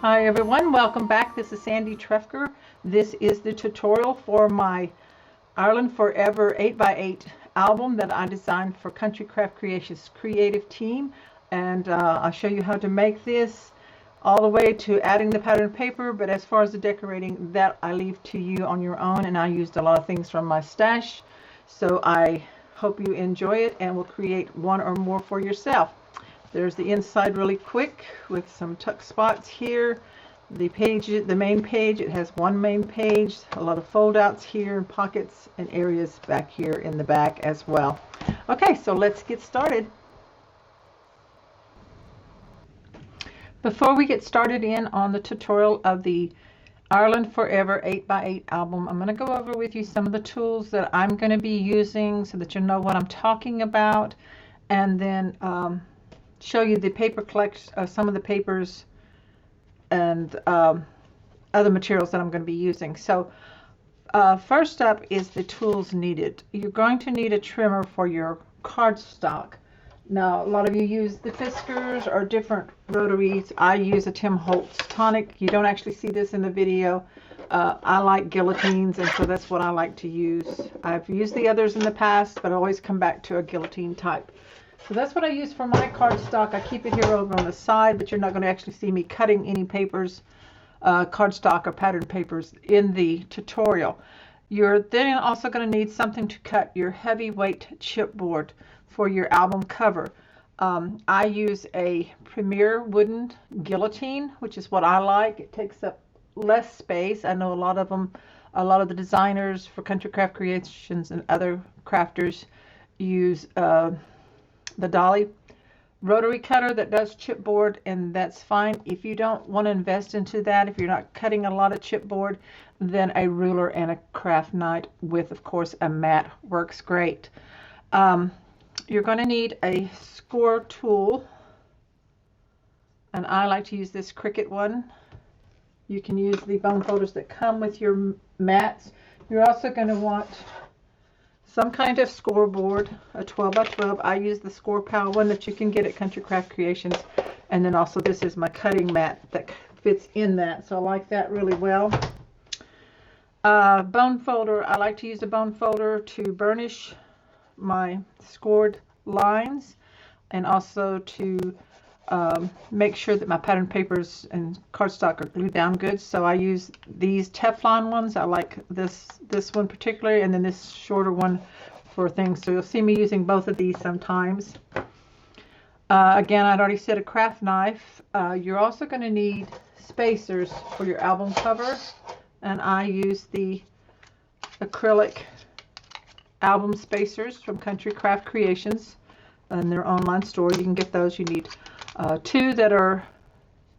Hi everyone, welcome back. This is Sandy Trefker. This is the tutorial for my Ireland Forever 8x8 album that I designed for Country Craft Creations creative team. And I'll show you how to make this all the way to adding the pattern paper. But as far as the decorating, that I leave to you on your own. And I used a lot of things from my stash. So I hope you enjoy it and will create one or more for yourself. There's the inside really quick with some tuck spots here. The page, the main page, it has one main page, a lot of fold outs here and pockets and areas back here in the back as well. Okay, so let's get started. Before we get started in on the tutorial of the Ireland Forever 8x8 album, I'm going to go over with you some of the tools that I'm going to be using so that you know what I'm talking about, and then show you the paper collection, some of the papers and other materials that I'm going to be using. So first up is the tools needed. You're going to need a trimmer for your cardstock. Now a lot of you use the Fiskars or different rotaries. I use a Tim Holtz tonic. You don't actually see this in the video. I like guillotines, and so that's what I like to use. I've used the others in the past, but I always come back to a guillotine type. So that's what I use for my cardstock. I keep it here over on the side, but you're not going to actually see me cutting any papers, cardstock or pattern papers in the tutorial. You're then also going to need something to cut your heavyweight chipboard for your album cover. I use a Premier wooden guillotine, which is what I like. It takes up less space. I know a lot of the designers for Country Craft Creations and other crafters use the Dolly rotary cutter that does chipboard, and that's fine. If you don't want to invest into that, if you're not cutting a lot of chipboard, then a ruler and a craft knife with, of course, a mat works great. You're going to need a score tool, and I like to use this Cricut one. You can use the bone folders that come with your mats. You're also going to want some kind of scoreboard, a 12 by 12. I use the Score Pal one that you can get at Country Craft Creations. And then also this is my cutting mat that fits in that. So I like that really well. Bone folder. I like to use a bone folder to burnish my scored lines and also to make sure that my pattern papers and cardstock are glued down good. So I use these Teflon ones. I like this one particularly, and then this shorter one for things. So you'll see me using both of these sometimes. Again, I'd already said a craft knife. You're also going to need spacers for your album cover, and I use the acrylic album spacers from Country Craft Creations and their online store. You can get those. You need two that are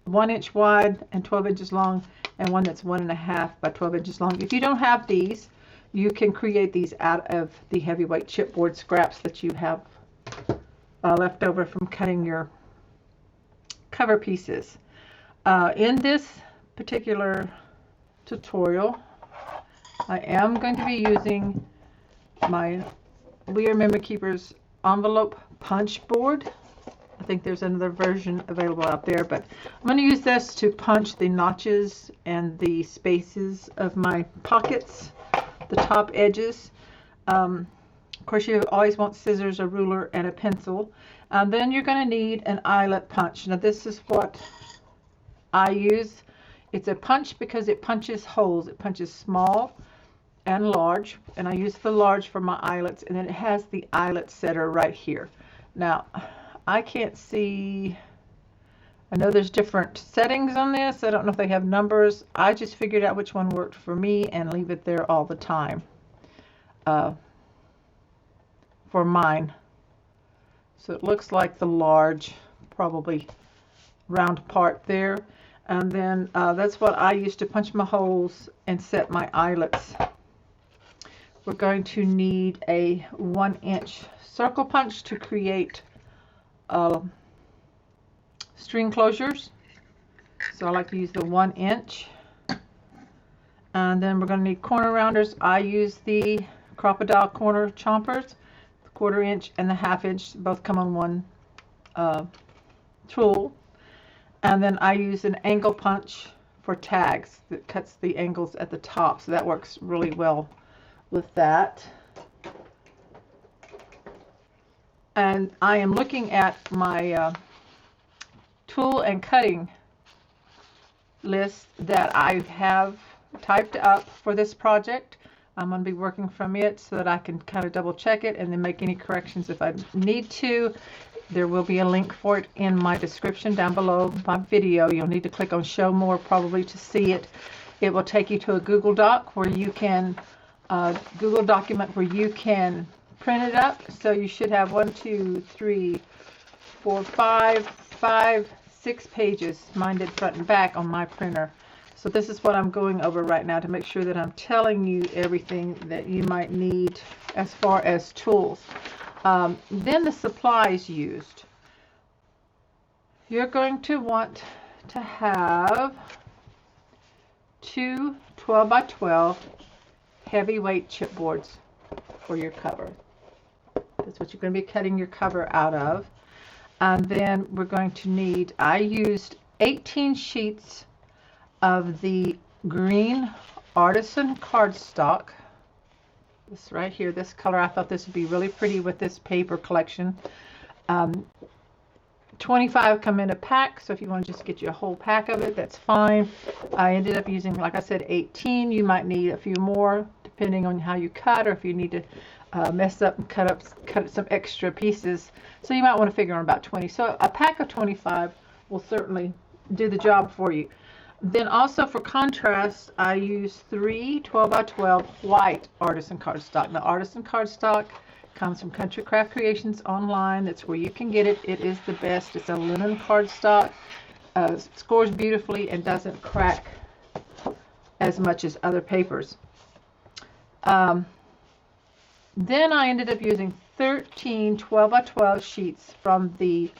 1 inch wide and 12 inches long, and one that's 1.5 by 12 inches long. If you don't have these, you can create these out of the heavyweight chipboard scraps that you have left over from cutting your cover pieces. In this particular tutorial, I am going to be using my We Are Memory Keepers envelope punch board. I think there's another version available out there, but I'm going to use this to punch the notches and the spaces of my pockets, the top edges. Of course, you always want scissors, a ruler, and a pencil. And then you're going to need an eyelet punch. Now this is what I use. It's a punch because it punches holes. It punches small and large, and I use the large for my eyelets, and then it has the eyelet setter right here. Now I can't see, I know there's different settings on this. I don't know if they have numbers. I just figured out which one worked for me and leave it there all the time for mine. So it looks like the large, probably round part there. And then that's what I use to punch my holes and set my eyelets. We're going to need a 1 inch circle punch to create string closures. So I like to use the 1 inch. And then we're going to need corner rounders. I use the Crocodile corner chompers, the 1/4 inch and the 1/2 inch. Both come on one tool. And then I use an angle punch for tags that cuts the angles at the top, so that works really well with that. And I am looking at my tool and cutting list that I have typed up for this project. I'm going to be working from it so that I can kind of double check it and then make any corrections if I need to. There will be a link for it in my description down below my video. You'll need to click on show more probably to see it. It will take you to a Google Doc where you can Google document where you can print it up. So you should have 6 pages. Mine did front and back on my printer. So this is what I'm going over right now to make sure that I'm telling you everything that you might need as far as tools. Then the supplies used. You're going to want to have 2 12 by 12 heavyweight chipboards for your cover. That's what you're going to be cutting your cover out of. And then we're going to need, I used 18 sheets of the green artisan cardstock. This right here, this color, I thought this would be really pretty with this paper collection. 25 come in a pack, so if you want to just get you a whole pack of it, that's fine. I ended up using, like I said, 18. You might need a few more depending on how you cut, or if you need to mess up and cut some extra pieces. So you might want to figure on about 20. So a pack of 25 will certainly do the job for you. Then also for contrast, I use 3 12 by 12 white artisan cardstock. Now artisan cardstock comes from Country Craft Creations online. That's where you can get it. It is the best. It's a linen cardstock. Scores beautifully and doesn't crack as much as other papers. Then I ended up using 13 12 by 12 sheets from the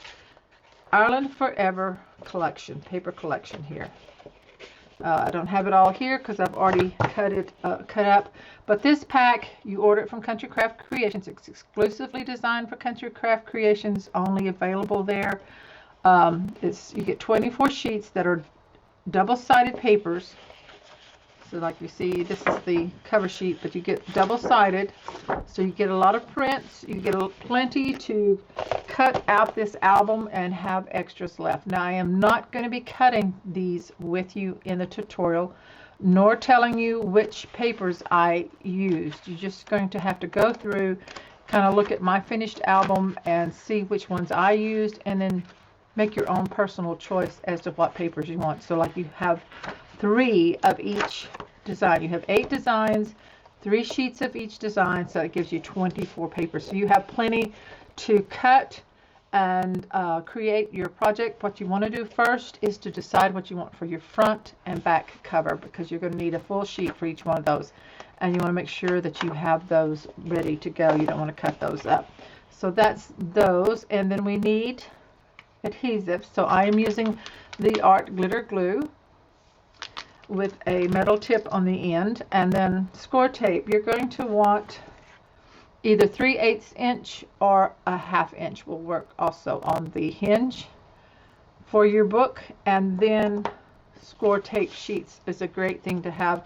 Ireland Forever collection, paper collection here. I don't have it all here because I've already cut up. But this pack, you order it from Country Craft Creations. It's exclusively designed for Country Craft Creations, only available there. You get 24 sheets that are double-sided papers. So like you see, this is the cover sheet, but you get double-sided. So you get a lot of prints. You get plenty to cut out this album and have extras left. Now I am not going to be cutting these with you in the tutorial, nor telling you which papers I used. You're just going to have to go through, kind of look at my finished album and see which ones I used, and then make your own personal choice as to what papers you want. So like you have 3 of each design. You have 8 designs, 3 sheets of each design, so it gives you 24 papers. So you have plenty to cut and create your project. What you want to do first is to decide what you want for your front and back cover, because you're going to need a full sheet for each one of those, and you want to make sure that you have those ready to go. You don't want to cut those up. So that's those. And then we need adhesive. So I am using the Art Glitter Glue with a metal tip on the end, and then score tape. You're going to want either 3/8 inch or a 1/2 inch will work also on the hinge for your book. And then score tape sheets is a great thing to have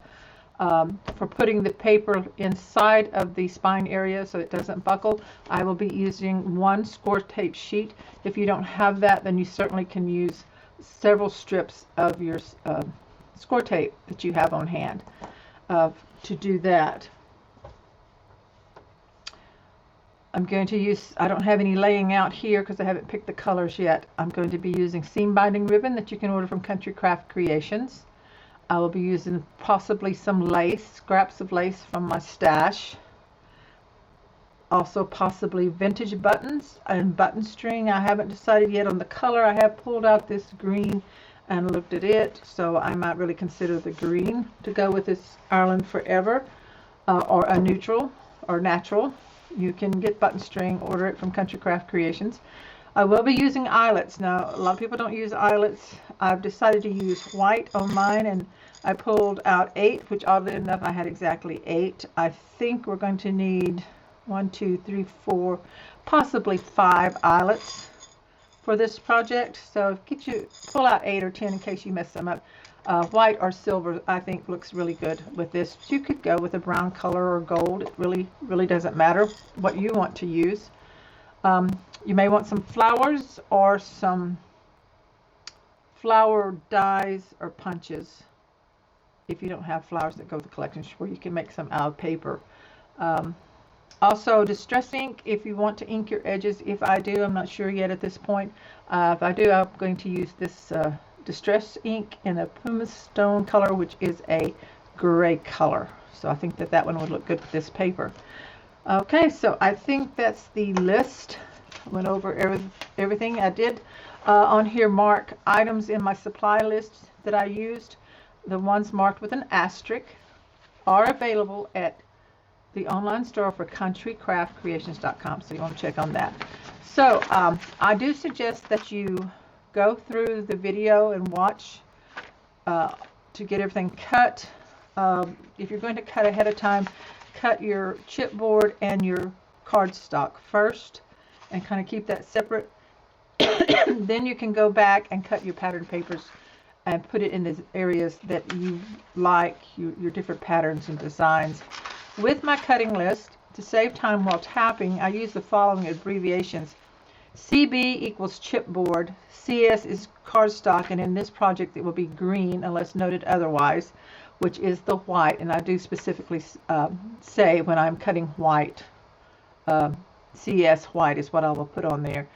for putting the paper inside of the spine area so it doesn't buckle. I will be using 1 score tape sheet. If you don't have that, then you certainly can use several strips of your score tape that you have on hand to do that. I'm going to use, I don't have any laying out here because I haven't picked the colors yet. I'm going to be using seam binding ribbon that you can order from Country Craft Creations. I will be using possibly some lace, scraps of lace from my stash. Also possibly vintage buttons and button string. I haven't decided yet on the color. I have pulled out this green and looked at it, so I might really consider the green to go with this Ireland Forever, or a neutral or natural. You can get button string, order it from Country Craft Creations. I will be using eyelets. Now a lot of people don't use eyelets. I've decided to use white on mine, and I pulled out 8, which oddly enough I had exactly 8. I think we're going to need 1, 2, 3, 4, possibly 5 eyelets for this project. So pull out 8 or 10 in case you mess them up. White or silver, I think, looks really good with this. You could go with a brown color or gold. It really doesn't matter what you want to use. You may want some flowers or some flower dies or punches. If you don't have flowers that go with the collection, where you can make some out of paper. Also, distress ink, if you want to ink your edges. If I do, I'm not sure yet at this point. If I do, I'm going to use this distress ink in a pumice stone color, which is a gray color. So I think that one would look good with this paper. Okay, so I think that's the list. I went over everything. I did on here mark items in my supply list that I used. The ones marked with an asterisk are available at the online store for countrycraftcreations.com, so you want to check on that. So I do suggest that you go through the video and watch to get everything cut. If you're going to cut ahead of time, cut your chipboard and your cardstock first and kind of keep that separate. Then you can go back and cut your pattern papers and put it in the areas that you like, your different patterns and designs. With my cutting list, to save time while tapping, I use the following abbreviations. CB equals chipboard, CS is cardstock, and in this project it will be green unless noted otherwise, which is the white, and I do specifically say when I'm cutting white, CS white is what I will put on there.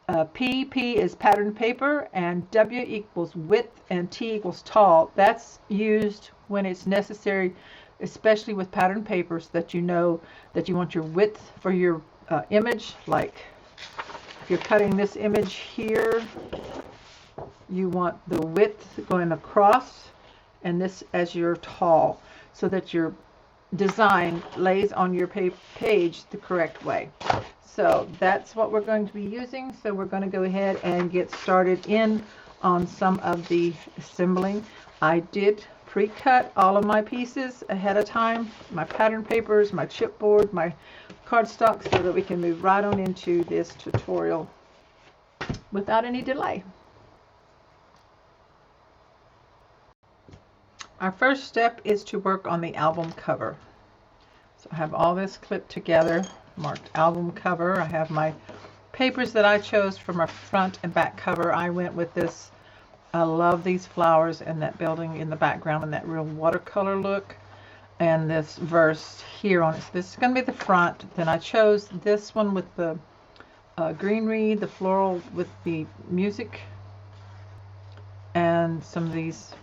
PP is pattern paper, and W equals width, and T equals tall. That's used when it's necessary, especially with pattern papers, that you know that you want your width for your image. Like if you're cutting this image here, you want the width going across and this as your tall, so that your design lays on your page the correct way. So that's what we're going to be using. So we're going to go ahead and get started in on some of the assembling. I did pre-cut all of my pieces ahead of time, my pattern papers, my chipboard, my cardstock, so that we can move right on into this tutorial without any delay. Our first step is to work on the album cover. So I have all this clipped together, marked album cover. I have my papers that I chose for my front and back cover. I went with this. I love these flowers and that building in the background and that real watercolor look, and this verse here on it. So this is going to be the front. Then I chose this one with the greenery, the floral with the music, and some of these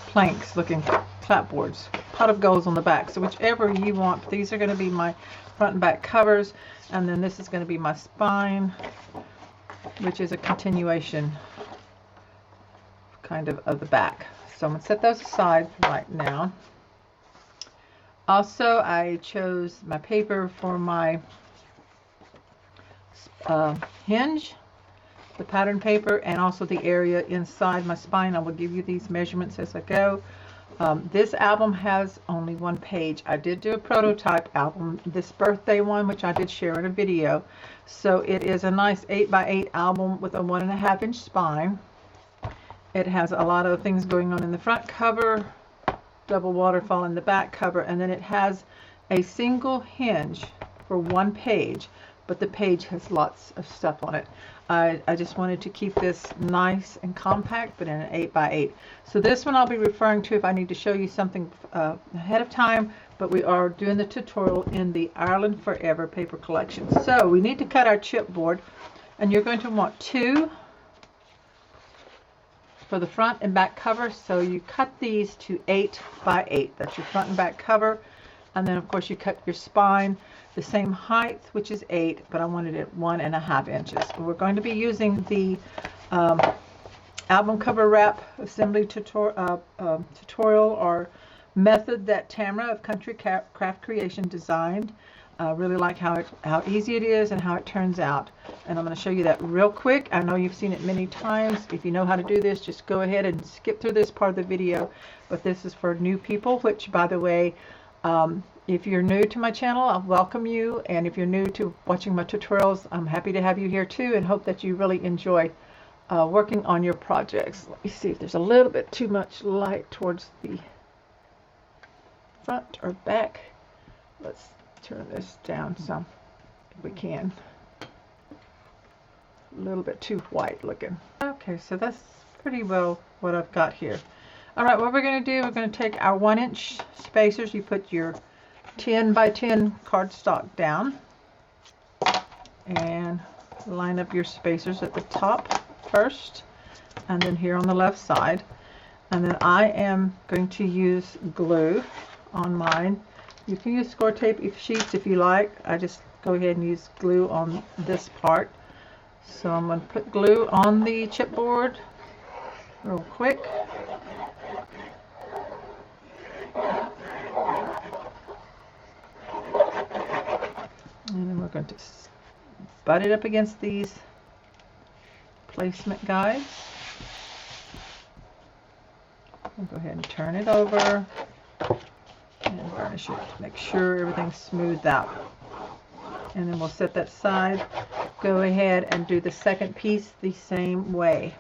planks looking clapboards. Pot of gold's on the back. So whichever you want. These are going to be my front and back covers, and then this is going to be my spine, which is a continuation kind of the back. So I'm going to set those aside right now. Also, I chose my paper for my hinge, the pattern paper, and also the area inside my spine. I will give you these measurements as I go. This album has only one page. I did do a prototype album, this birthday one, which I did share in a video. So it is a nice 8x8 album with a 1.5 inch spine. It has a lot of things going on in the front cover, double waterfall in the back cover, and then it has a single hinge for one page, but the page has lots of stuff on it. I just wanted to keep this nice and compact, but in an 8x8. So this one I'll be referring to if I need to show you something ahead of time, but we are doing the tutorial in the Ireland Forever paper collection. So we need to cut our chipboard, and you're going to want 2 for the front and back cover. So you cut these to 8x8. That's your front and back cover. And then of course you cut your spine the same height, which is 8, but I wanted it 1.5 inches. We're going to be using the album cover wrap assembly tutorial or method that Tamara of Country Craft Creation designed. I really like how easy it is and how it turns out. And I'm going to show you that real quick. I know you've seen it many times. If you know how to do this, just go ahead and skip through this part of the video. But this is for new people, which, by the way, If you're new to my channel, I welcome you, and if you're new to watching my tutorials, I'm happy to have you here too, and hope that you really enjoy working on your projects. Let me see if there's a little bit too much light towards the front or back. Let's turn this down some if we can. A little bit too white looking. Okay, so that's pretty well what I've got here. All right, what we're going to do, we're going to take our 1-inch spacers. You put your 10 by 10 cardstock down and line up your spacers at the top first, and then here on the left side. And then I am going to use glue on mine. You can use score tape sheets if you like. I just go ahead and use glue on this part. So I'm going to put glue on the chipboard real quick. And then we're going to butt it up against these placement guides. I'll go ahead and turn it over and varnish it to make sure everything's smoothed out. And then we'll set that aside. Go ahead and do the second piece the same way.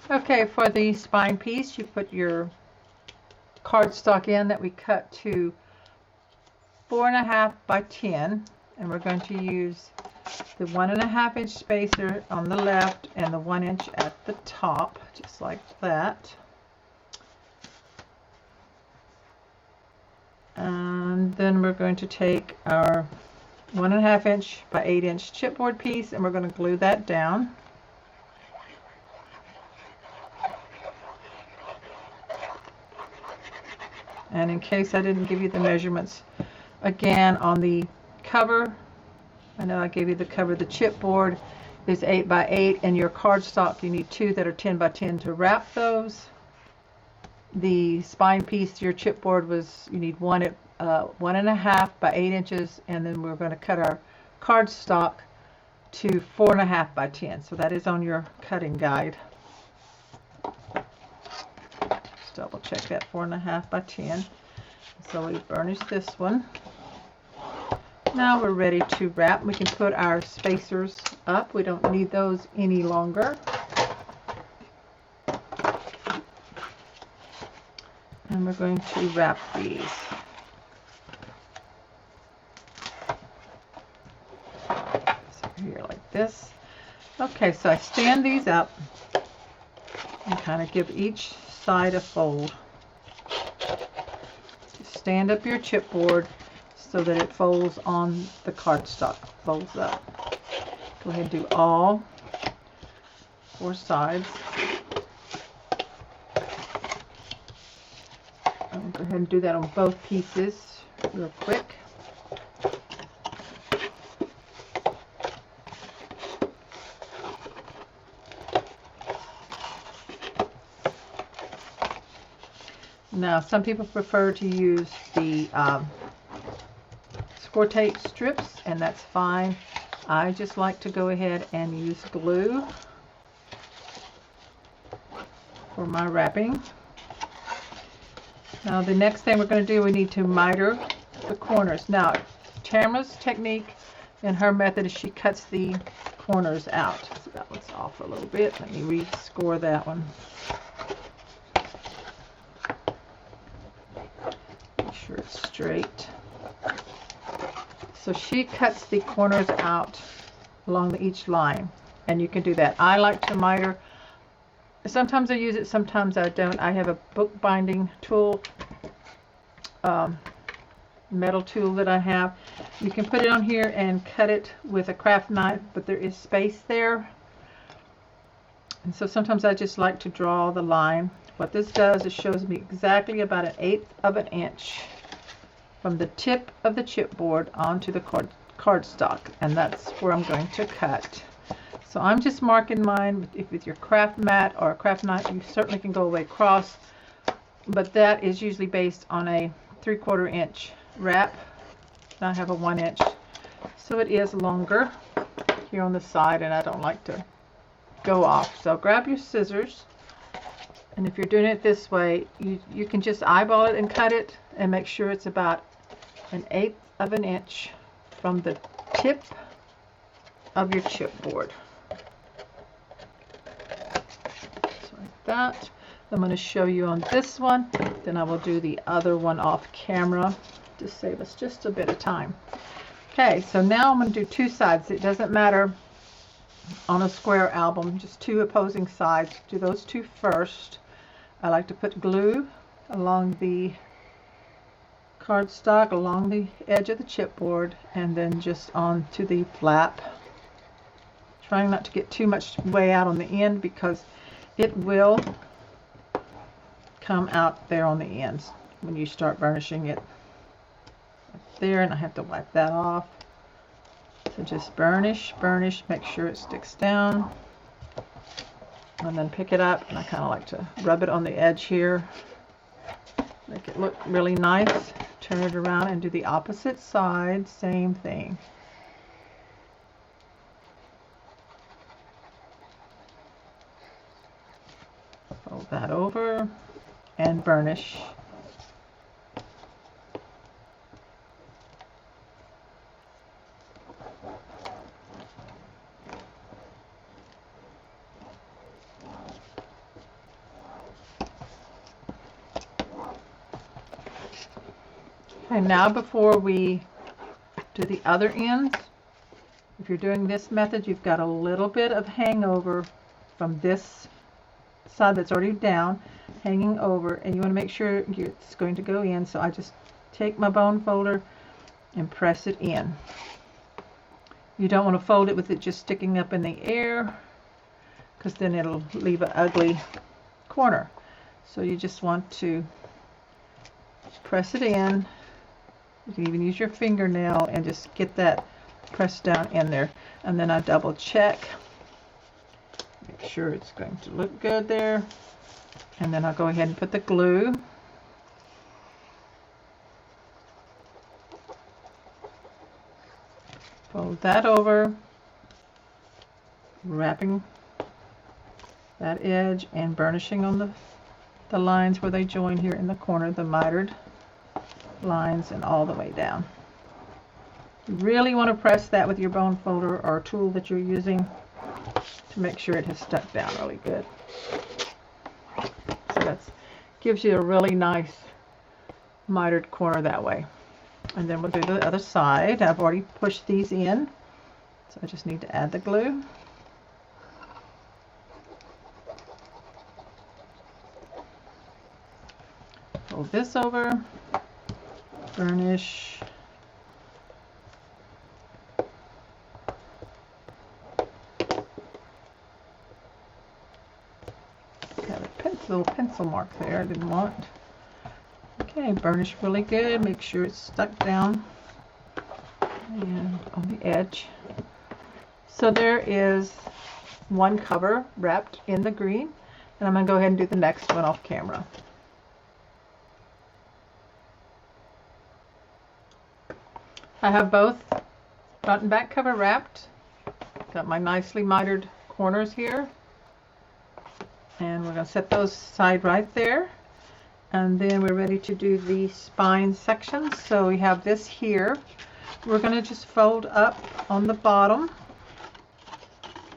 Okay, for the spine piece, you put your cardstock in that we cut to 4.5 by 10, and we're going to use the 1.5 inch spacer on the left and the 1 inch at the top, just like that. And then we're going to take our 1.5 inch by 8 inch chipboard piece, and we're going to glue that down. And in case I didn't give you the measurements, again on the cover, I know I gave you the cover, the chipboard is 8 by 8, and your cardstock, you need 2 that are 10 by 10 to wrap those. The spine piece, your chipboard was, you need 1.5 by 8 inches, and then we're going to cut our cardstock to 4.5 by 10. So that is on your cutting guide. Double check that 4.5 by 10. So we burnish this one. Now we're ready to wrap. We can put our spacers up. We don't need those any longer. And we're going to wrap these. So here like this. Okay, so I stand these up and kind of give each side a fold. Stand up your chipboard so that it folds on the cardstock, folds up. Go ahead and do all 4 sides. I'll go ahead and do that on both pieces real quick. Now, some people prefer to use the score tape strips, and that's fine. I just like to go ahead and use glue for my wrapping. Now, the next thing we're going to do, we need to miter the corners. Now, Tamara's technique in her method is she cuts the corners out. So that one's off a little bit. Let me re-score that one. Make sure it's straight. So she cuts the corners out along each line, and you can do that. I like to miter. Sometimes I use it, sometimes I don't. I have a bookbinding tool, metal tool that I have. You can put it on here and cut it with a craft knife, but there is space there. And so sometimes I just like to draw the line. What this does is shows me exactly about 1/8 of an inch from the tip of the chipboard onto the cardstock, and that's where I'm going to cut. So I'm just marking mine. If with your craft mat or a craft knife, you certainly can go way across, but that is usually based on a 3/4 inch wrap. And I have a 1 inch, so it is longer here on the side, and I don't like to go off. So grab your scissors, and if you're doing it this way, you can just eyeball it and cut it, and make sure it's about 1/8 of an inch from the tip of your chipboard. So like that. I'm going to show you on this one, then I will do the other one off camera to save us just a bit of time. Okay, so now I'm going to do two sides. It doesn't matter on a square album, just two opposing sides. Do those two first. I like to put glue along the cardstock, along the edge of the chipboard, and then just onto the flap. Trying not to get too much way out on the end, because it will come out there on the ends when you start burnishing it. There, and I have to wipe that off. So just burnish, burnish, make sure it sticks down, and then pick it up, and I kind of like to rub it on the edge here, make it look really nice. Turn it around and do the opposite side, same thing. Fold that over and burnish. Okay, now before we do the other ends, if you're doing this method, you've got a little bit of hangover from this side that's already down, hanging over, and you want to make sure it's going to go in. So I just take my bone folder and press it in. You don't want to fold it with it just sticking up in the air, because then it'll leave an ugly corner. So you just want to press it in. You can even use your fingernail and just get that pressed down in there. And then I double check, make sure it's going to look good there. And then I'll go ahead and put the glue. Fold that over, wrapping that edge and burnishing on the lines where they join here in the corner, the mitered lines, and all the way down. You really want to press that with your bone folder or tool that you're using to make sure it has stuck down really good. So that gives you a really nice mitered corner that way. And then we'll do the other side. I've already pushed these in, so I just need to add the glue. Fold this over, burnish, got a little pencil mark there I didn't want. Okay, burnish really good, make sure it's stuck down and on the edge. So there is one cover wrapped in the green, and I'm going to go ahead and do the next one off camera. I have both front and back cover wrapped. Got my nicely mitered corners here, and we're going to set those aside right there. And then we're ready to do the spine section. So we have this here. We're going to just fold up on the bottom,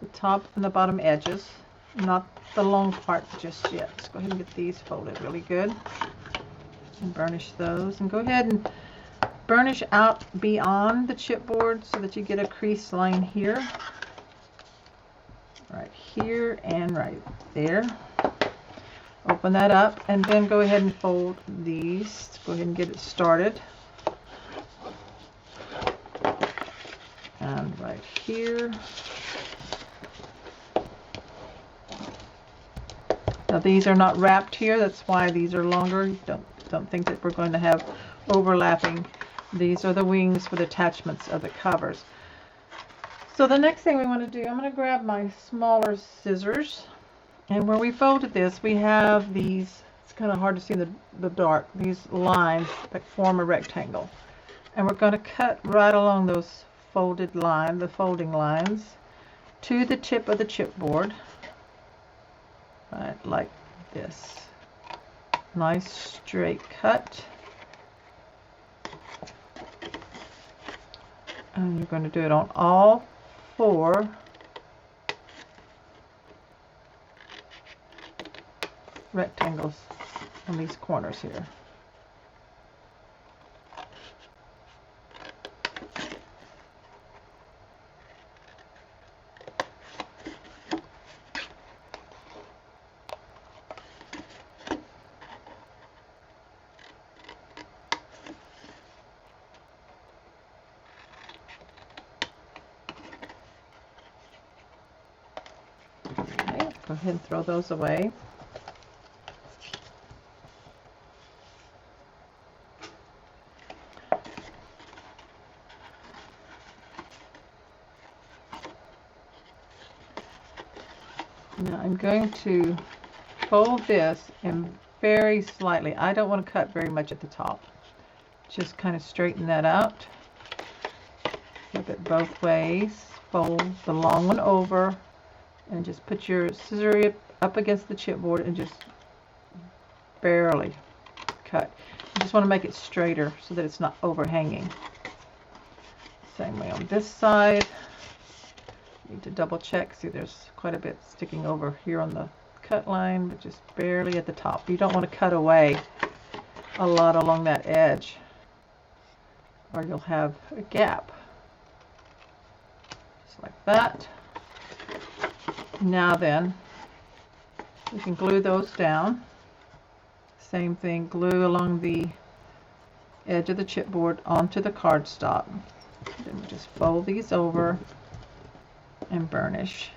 the top and the bottom edges, not the long part just yet. Let's go ahead and get these folded really good and burnish those, and go ahead and burnish out beyond the chipboard so that you get a crease line here, right here, and right there. Open that up, and then go ahead and fold these. Go ahead and get it started. And right here. Now these are not wrapped here, that's why these are longer. Don't think that we're going to have overlapping. These are the wings for the attachments of the covers. So the next thing we want to do, I'm going to grab my smaller scissors, and where we folded this, we have these, it's kind of hard to see in the dark, these lines that form a rectangle. And we're going to cut right along those folded line, the folding lines, to the tip of the chipboard, right, like this. Nice straight cut. And you're going to do it on all 4 rectangles on these corners here. Go ahead and throw those away. Now I'm going to fold this and very slightly, I don't want to cut very much at the top. Just kind of straighten that out. Flip it both ways. Fold the long one over. And just put your scissor up against the chipboard and just barely cut. You just want to make it straighter so that it's not overhanging. Same way on this side. Need to double check. See, there's quite a bit sticking over here on the cut line, but just barely at the top. You don't want to cut away a lot along that edge, or you'll have a gap. Just like that. Now then, we can glue those down. Same thing, glue along the edge of the chipboard onto the cardstock. Then we just fold these over and burnish.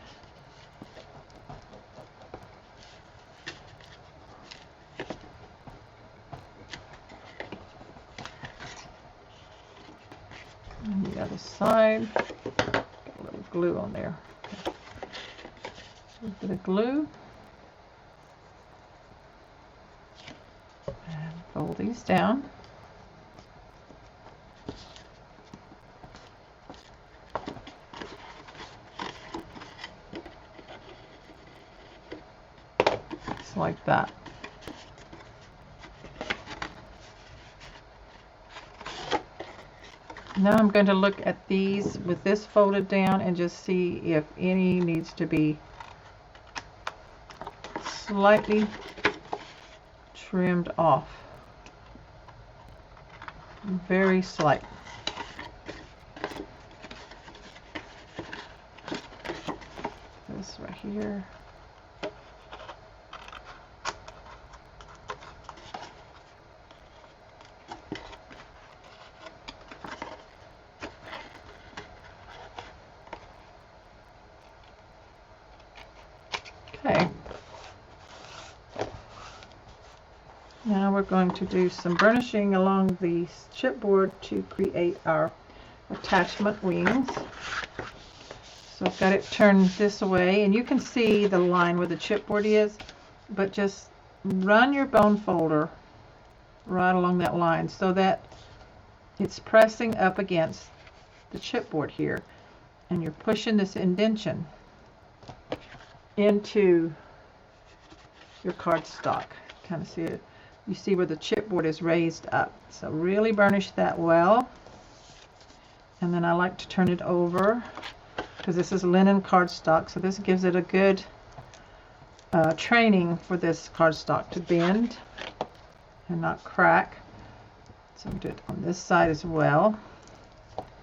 And the other side, got a little glue on there. A bit of glue, and fold these down. Just like that. Now I'm going to look at these with this folded down and just see if any needs to be slightly trimmed off. Very slight. This right here. Okay. Now we're going to do some burnishing along the chipboard to create our attachment wings. So I've got it turned this way, and you can see the line where the chipboard is, but just run your bone folder right along that line so that it's pressing up against the chipboard here, and you're pushing this indentation into your cardstock. Kind of see it. You see where the chipboard is raised up. So really burnish that well. And then I like to turn it over because this is linen cardstock, so this gives it a good training for this cardstock to bend and not crack. So do it on this side as well,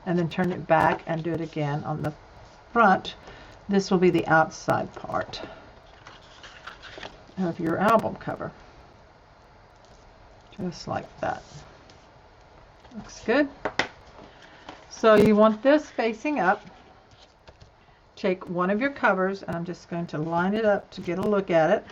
and then turn it back and do it again on the front. This will be the outside part of your album cover, just like that. Looks good. So you want this facing up. Take one of your covers, and I'm just going to line it up to get a look at it.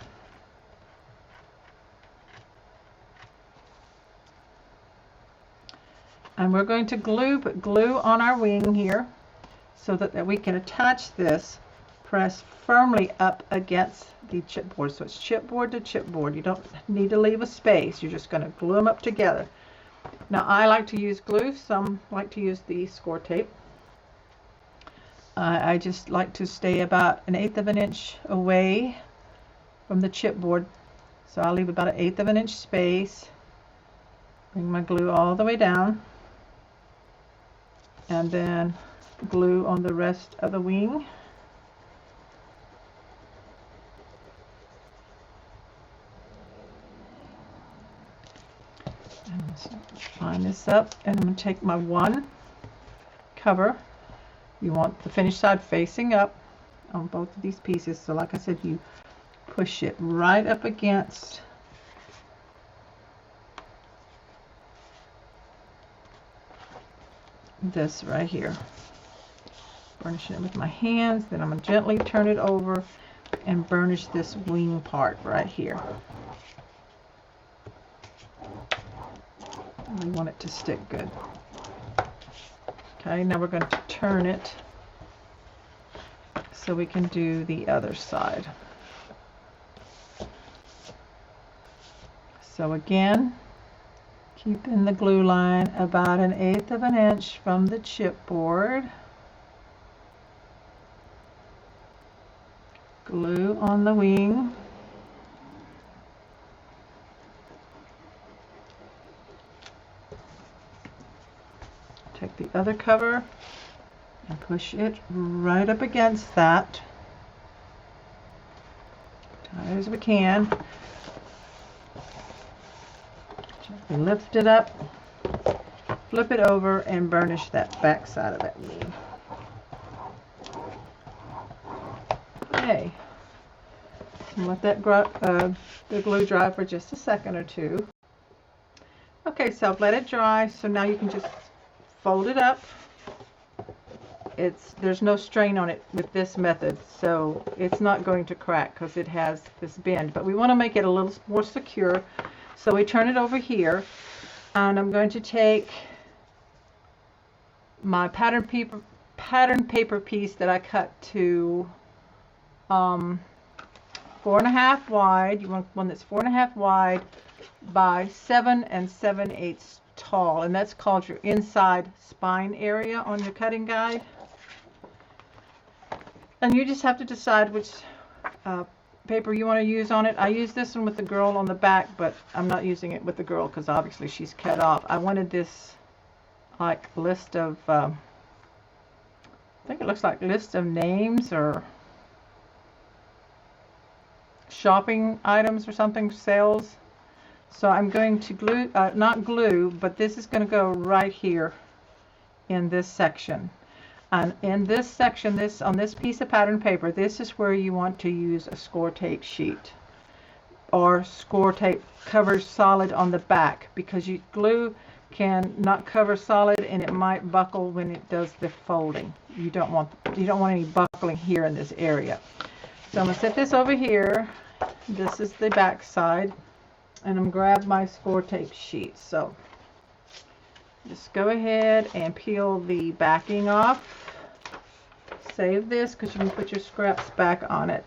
And we're going to put glue on our wing here so that we can attach this. Press firmly up against the chipboard. So it's chipboard to chipboard. You don't need to leave a space. You're just going to glue them up together. Now I like to use glue. Some like to use the score tape. I just like to stay about 1/8 of an inch away from the chipboard. So I'll leave about 1/8 of an inch space. Bring my glue all the way down. And then glue on the rest of the wing. And line this up, and I'm going to take my one cover. You want the finished side facing up on both of these pieces. So like I said, you push it right up against this right here. Burnishing it with my hands, then I'm going to gently turn it over and burnish this wing part right here. We want it to stick good. Okay, now we're going to turn it so we can do the other side. So again, keeping the glue line about 1/8 of an inch from the chipboard. Glue on the wing. Take the other cover and push it right up against that. Tight as we can. Gently lift it up, flip it over, and burnish that back side of that wing. Okay. And let that the glue dry for just a second or two. Okay, so I've let it dry. So now you can just fold it up. There's no strain on it with this method, so it's not going to crack because it has this bend. But we want to make it a little more secure, so we turn it over here, and I'm going to take my pattern paper piece that I cut to 4.5 wide. You want one that's 4.5 wide by 7 7/8 tall, and that's called your inside spine area on your cutting guide. And you just have to decide which paper you want to use on it. I use this one with the girl on the back, but I'm not using it with the girl because obviously she's cut off. I wanted this like list of I think it looks like list of names or shopping items or something, sales. So I'm going to glue, not glue, but this is going to go right here in this section. And in this section, on this piece of pattern paper, this is where you want to use a score tape sheet or score tape covers solid on the back, because glue can not cover solid and it might buckle when it does the folding. You don't want any buckling here in this area. So I'm going to set this over here. This is the back side, and I'm going to grab my score tape sheet. So just go ahead and peel the backing off. Save this because you can put your scraps back on it.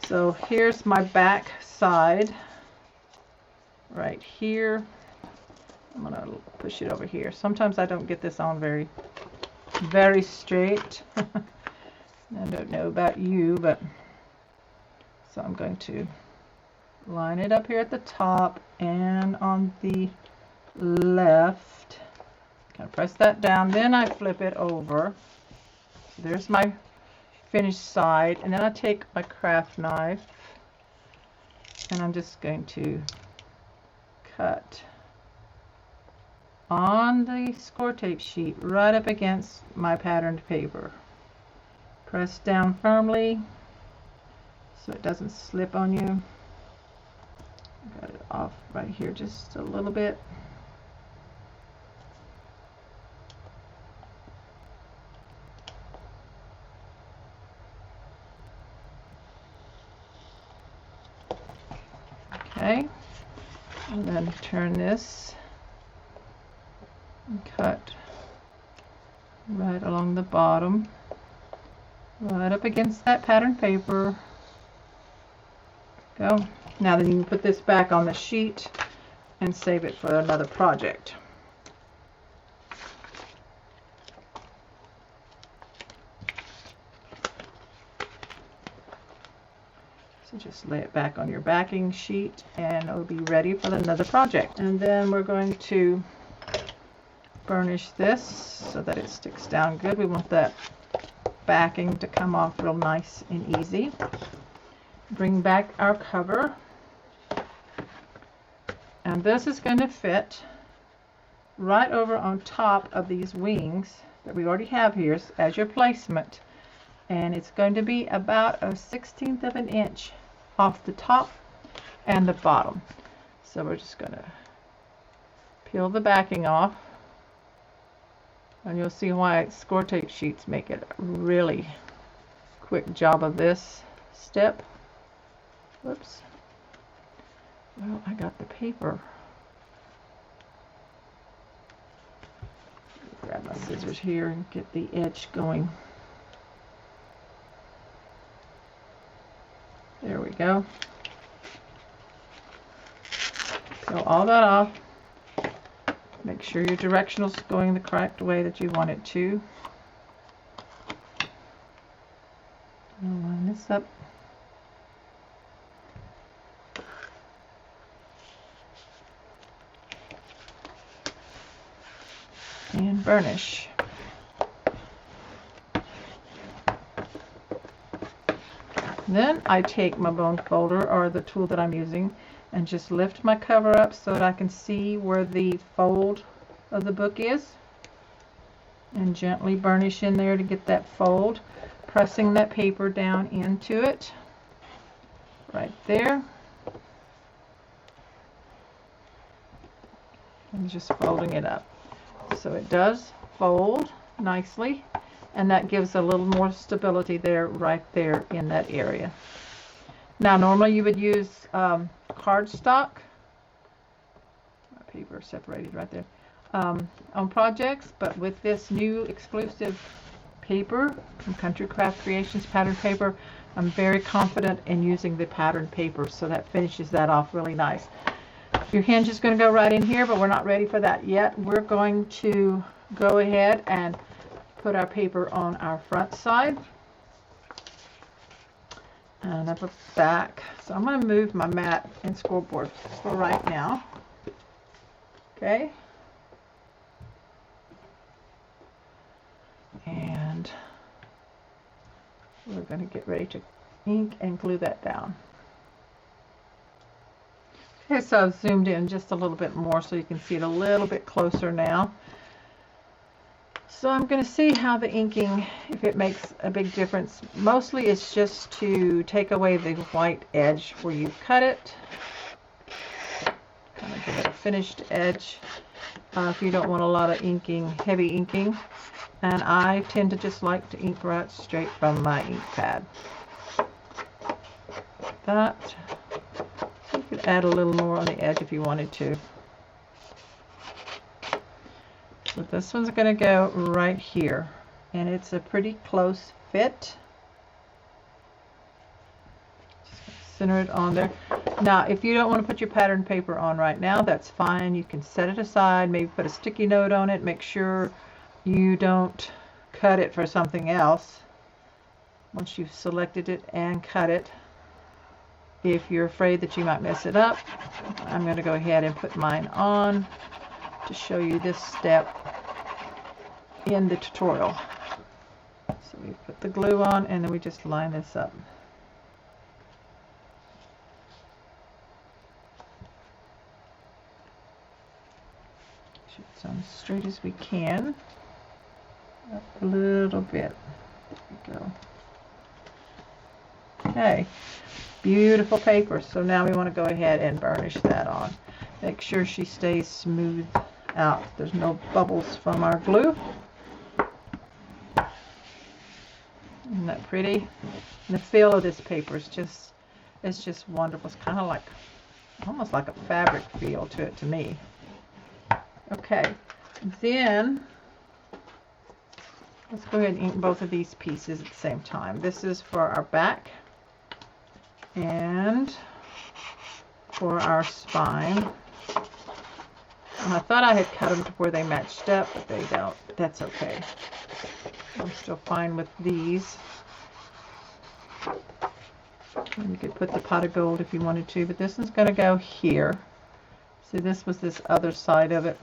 So here's my back side right here. I'm going to push it over here. Sometimes I don't get this on very straight. I don't know about you, but so I'm going to line it up here at the top and on the left. Kind of press that down, then I flip it over. So there's my finished side, and then I take my craft knife and I'm just going to cut on the score tape sheet right up against my patterned paper. Press down firmly so it doesn't slip on you. Got it off right here just a little bit. Okay, and then turn this and cut right along the bottom, right up against that pattern paper. Go. Now then you can put this back on the sheet and save it for another project. So just lay it back on your backing sheet and it'll be ready for another project. And then we're going to burnish this so that it sticks down good. We want that backing to come off real nice and easy. Bring back our cover. And this is going to fit right over on top of these wings that we already have here as your placement. And it's going to be about a 1/16 of an inch off the top and the bottom. So we're just going to peel the backing off. And you'll see why score tape sheets make it a really quick job of this step. Whoops. Well, I got the paper. Grab my scissors here and get the edge going. There we go. Peel all that off. Make sure your directional's going the correct way that you want it to. I'll line this up. And burnish. Then I take my bone folder, or the tool that I'm using, and just lift my cover up so that I can see where the fold of the book is, and gently burnish in there to get that fold, pressing that paper down into it right there, and just folding it up so it does fold nicely, and that gives a little more stability there, right there in that area. Now normally you would use cardstock, my paper separated right there, on projects, but with this new exclusive paper from Country Craft Creations pattern paper, I'm very confident in using the pattern paper, so that finishes that off really nice. Your hinge is going to go right in here, but we're not ready for that yet. We're going to go ahead and put our paper on our front side and up the back. So I'm going to move my mat and scoreboard for right now. Okay. And we're going to get ready to ink and glue that down. Okay, so I've zoomed in just a little bit more so you can see it a little bit closer now. So I'm going to see how the inking, if it makes a big difference. Mostly it's just to take away the white edge where you cut it. Kind of give it a finished edge if you don't want a lot of inking, heavy inking. And I tend to just like to ink right straight from my ink pad. Like that. You could add a little more on the edge if you wanted to. So this one's going to go right here, and it's a pretty close fit. Just center it on there. Now, if you don't want to put your pattern paper on right now, that's fine. You can set it aside, maybe put a sticky note on it. Make sure you don't cut it for something else once you've selected it and cut it. If you're afraid that you might mess it up, I'm going to go ahead and put mine on to show you this step in the tutorial. So we put the glue on and then we just line this up. Should it's on as straight as we can. Up a little bit. There we go. Okay, beautiful paper. So now we want to go ahead and burnish that on. Make sure she stays smooth out. There's no bubbles from our glue. Isn't that pretty? And the feel of this paper is just, it's just wonderful. It's kind of like, almost like a fabric feel to it to me. Okay, then let's go ahead and ink both of these pieces at the same time. This is for our back and for our spine. And I thought I had cut them to where they matched up, but they don't. That's okay. I'm still fine with these. And you could put the pot of gold if you wanted to, but this is going to go here. See, this was this other side of it.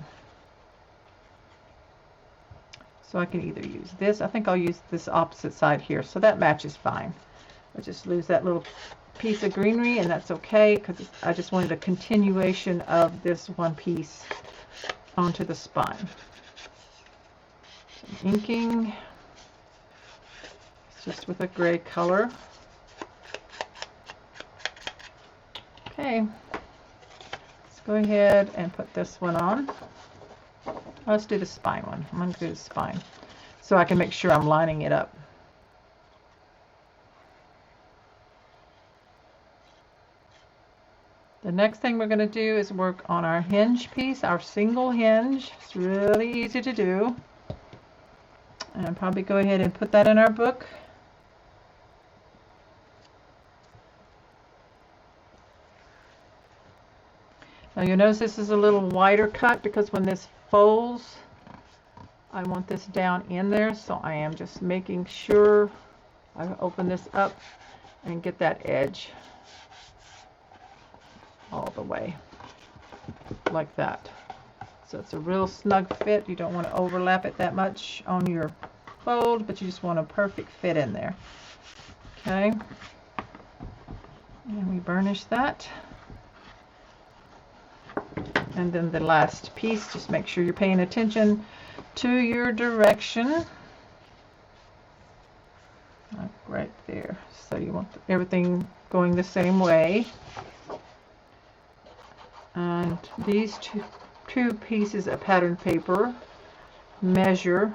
So I can either use this. I think I'll use this opposite side here. So that matches fine. I just lose that little piece of greenery, and that's okay because I just wanted a continuation of this one piece onto the spine. Some inking. It's just with a gray color. Okay. Let's go ahead and put this one on. Let's do the spine one. I'm going to do the spine so I can make sure I'm lining it up. The next thing we're going to do is work on our hinge piece, our single hinge. It's really easy to do. And probably go ahead and put that in our book. Now you'll notice this is a little wider cut because when this folds, I want this down in there, so I am just making sure I open this up and get that edge all the way like that. So it's a real snug fit. You don't want to overlap it that much on your fold, but you just want a perfect fit in there. Okay, and we burnish that. And then the last piece, just make sure you're paying attention to your direction. Like right there. So you want everything going the same way. And these two pieces of pattern paper measure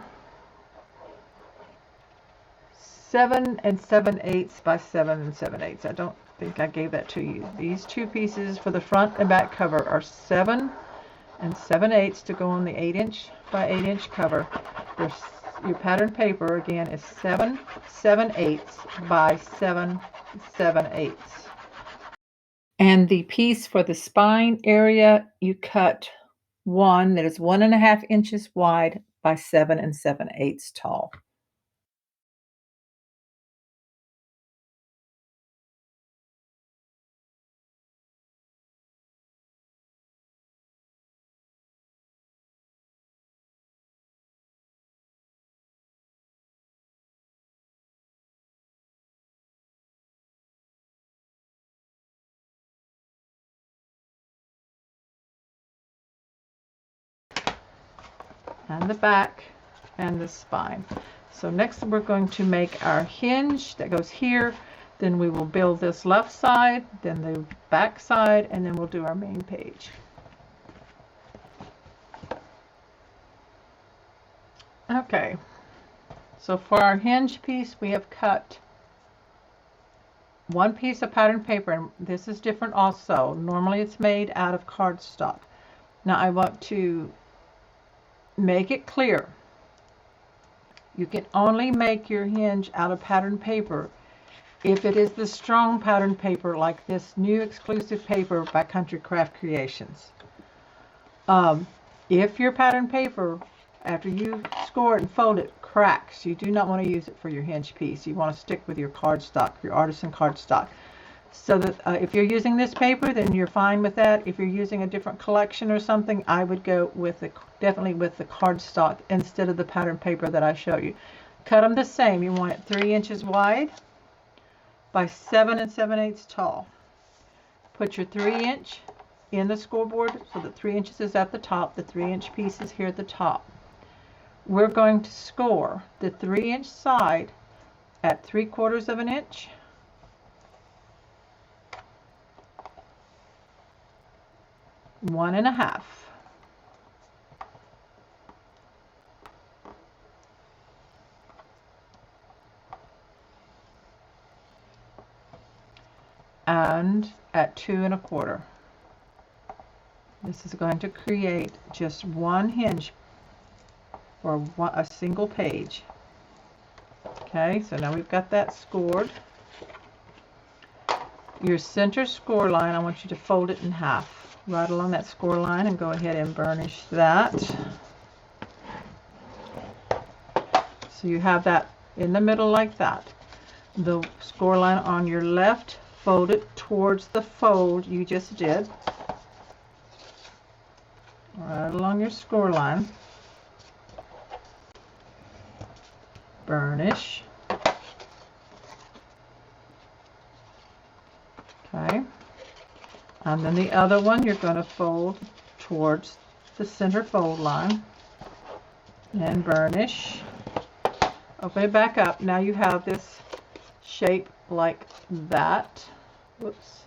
7 7/8 by 7 7/8. I don't think I gave that to you. These two pieces for the front and back cover are 7 7/8 to go on the 8" by 8" cover. Your pattern paper again is 7 7/8 by 7 7/8. And the piece for the spine area, you cut one that is 1.5 inches wide by 7 7/8 tall. And the back and the spine. So next we're going to make our hinge that goes here. Then we will build this left side, then the back side, and then we'll do our main page. Okay, so for our hinge piece, we have cut one piece of pattern paper, and this is different also. Normally it's made out of cardstock. Now I want to make it clear. You can only make your hinge out of pattern paper if it is the strong pattern paper like this new exclusive paper by Country Craft Creations. If your pattern paper, after you score it and fold it, cracks, you do not want to use it for your hinge piece. You want to stick with your cardstock, your artisan cardstock. So that if you're using this paper, then you're fine with that. If you're using a different collection or something, I would go with definitely with the cardstock instead of the pattern paper that I show you. Cut them the same. You want it 3 inches wide by 7 7/8 tall. Put your 3" in the scoreboard, so the 3 inches is at the top, the 3-inch piece is here at the top. We're going to score the 3-inch side at 3/4 of an inch, 1.5, and at 2.25. This is going to create just one hinge for a single page. Okay, so now we've got that scored. Your center score line, I want you to fold it in half, right along that score line, and go ahead and burnish that. So you have that in the middle like that. The score line on your left, fold it towards the fold you just did, right along your score line. Burnish. Okay, and then the other one you're going to fold towards the center fold line and burnish. Open it back up. Now you have this shape like that. Whoops,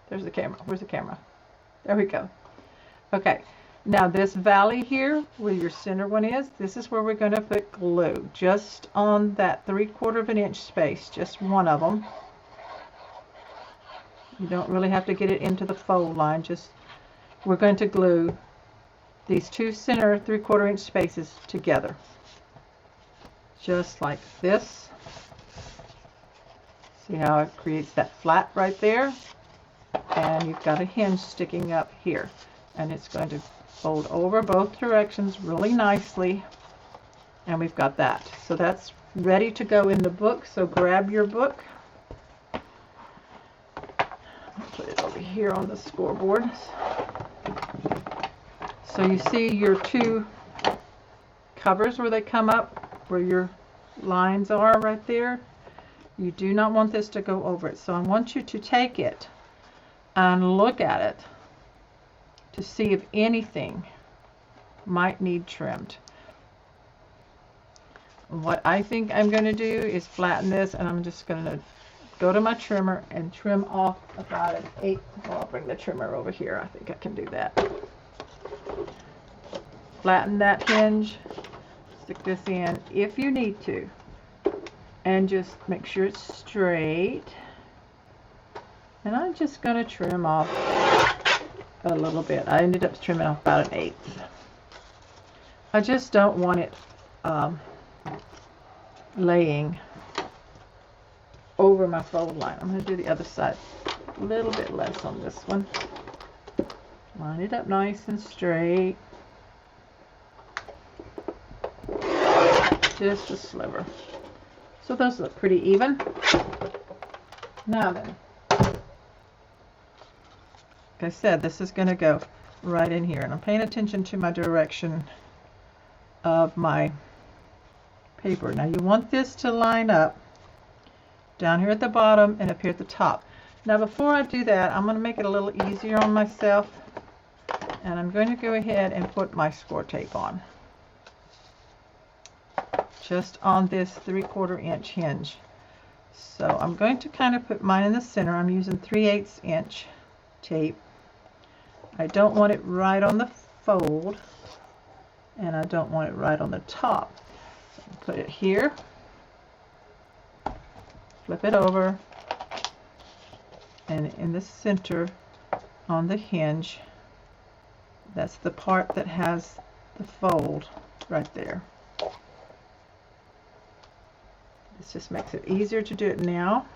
there's the camera. Where's the camera? There we go. Okay, now this valley here where your center one is, this is where we're going to put glue, just on that 3/4 of an inch space, just one of them. You don't really have to get it into the fold line, just we're going to glue these two center 3/4 inch spaces together, just like this. See how it creates that flat right there? And you've got a hinge sticking up here, and it's going to fold over both directions really nicely, and we've got that. So that's ready to go in the book, so grab your book. Put it over here on the scoreboard. So you see your two covers where they come up, where your lines are right there. You do not want this to go over it. So I want you to take it and look at it to see if anything might need trimmed. What I think I'm going to do is flatten this, and I'm just going to go to my trimmer and trim off about an 1/8. Well, I'll bring the trimmer over here. I think I can do that. Flatten that hinge, stick this in if you need to, and just make sure it's straight. And I'm just going to trim off a little bit. I ended up trimming off about an 1/8. I just don't want it laying over my fold line. I'm going to do the other side a little bit less on this one. Line it up nice and straight. Just a sliver. So those look pretty even. Now then, like I said, this is going to go right in here, and I'm paying attention to my direction of my paper. Now you want this to line up down here at the bottom and up here at the top. Now before I do that, I'm going to make it a little easier on myself, and I'm going to go ahead and put my score tape on, just on this 3/4 inch hinge. So I'm going to kind of put mine in the center. I'm using 3/8 inch tape. I don't want it right on the fold, and I don't want it right on the top. So I'm put it here, flip it over, and in the center on the hinge, that's the part that has the fold right there. This just makes it easier to do it now.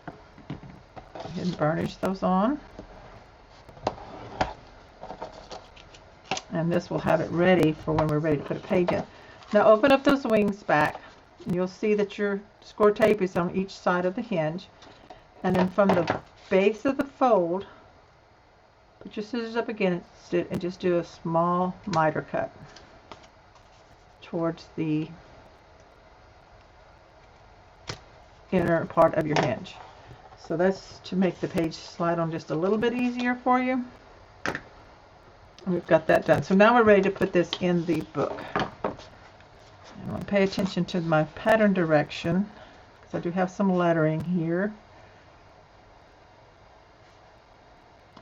Go ahead and burnish those on. And this will have it ready for when we're ready to put a page in. Now open up those wings back, and you'll see that your score tape is on each side of the hinge. And then from the base of the fold, put your scissors up against it and just do a small miter cut towards the inner part of your hinge. So that's to make the page slide on just a little bit easier for you. We've got that done. So now we're ready to put this in the book. I'm going to pay attention to my pattern direction because I do have some lettering here.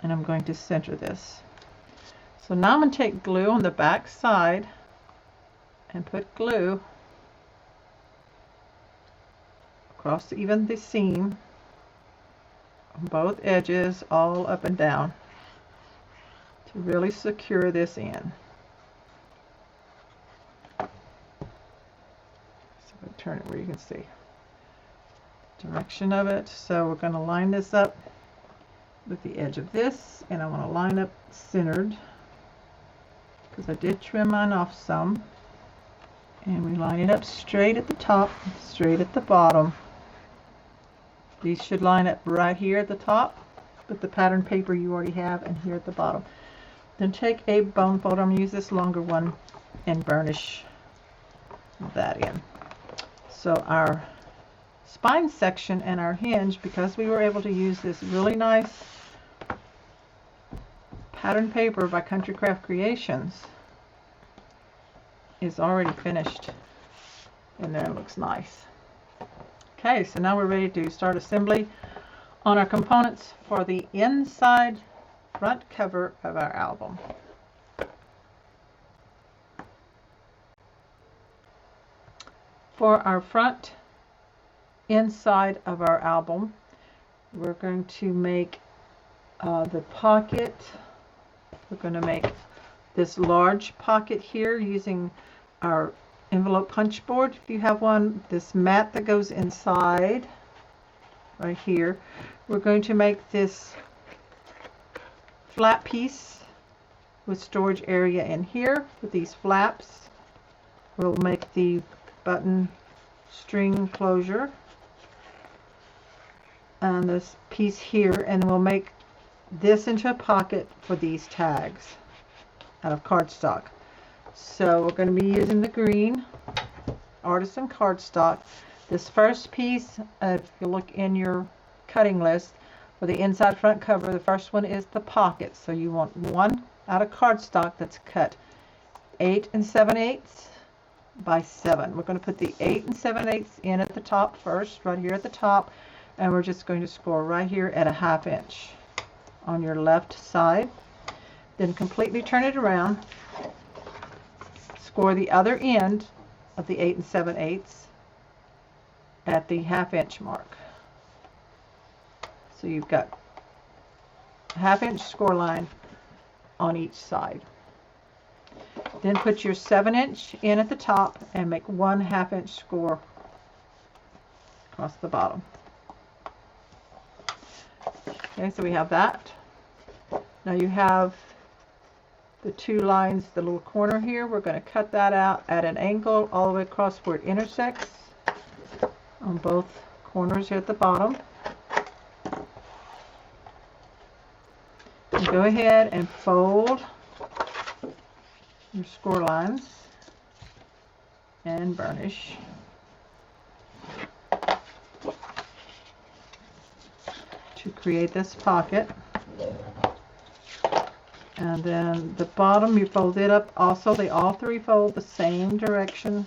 And I'm going to center this. So now I'm going to take glue on the back side and put glue across even the seam on both edges, all up and down, to really secure this in. So I'm going to turn it where you can see the direction of it. So we're going to line this up with the edge of this, and I want to line up centered because I did trim mine off some. And we line it up straight at the top, straight at the bottom. These should line up right here at the top with the pattern paper you already have, and here at the bottom. Then take a bone folder, I'm going to use this longer one, and burnish that in. So our spine section and our hinge, because we were able to use this really nice pattern paper by Country Craft Creations, is already finished, and there it looks nice. Okay, so now we're ready to start assembly on our components for the inside front cover of our album. For our front inside of our album, we're going to make the pocket. We're going to make this large pocket here using our envelope punch board, if you have one, this mat that goes inside right here. We're going to make this flat piece with storage area in here with these flaps. We'll make the button string closure and this piece here, and we'll make this into a pocket for these tags out of cardstock. So we're going to be using the green Artisan cardstock. This first piece, if you look in your cutting list for the inside front cover, the first one is the pocket. So you want one out of cardstock that's cut 8 7/8 by 7. We're going to put the 8 7/8 in at the top first, right here at the top, and we're just going to score right here at a 1/2 inch on your left side. Then completely turn it around, score the other end of the 8 7/8 at the 1/2 inch mark. So you've got a 1/2 inch score line on each side. Then put your 7 inch in at the top and make 1/2 inch score across the bottom. Okay, so we have that. Now you have the two lines, the little corner here. We're going to cut that out at an angle all the way across where it intersects on both corners here at the bottom. And go ahead and fold your score lines and burnish. To create this pocket. And then the bottom, you fold it up also. They all three fold the same direction.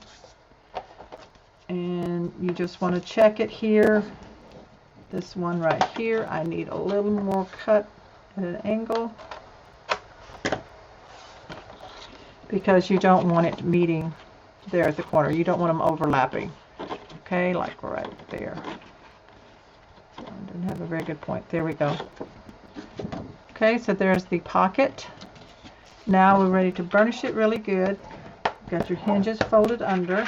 And you just want to check it here. This one right here, I need a little more cut at an angle, because you don't want it meeting there at the corner. You don't want them overlapping. Okay, like right there. I didn't have a very good point. There we go. Okay, so there's the pocket. Now we're ready to burnish it really good. Got your hinges folded under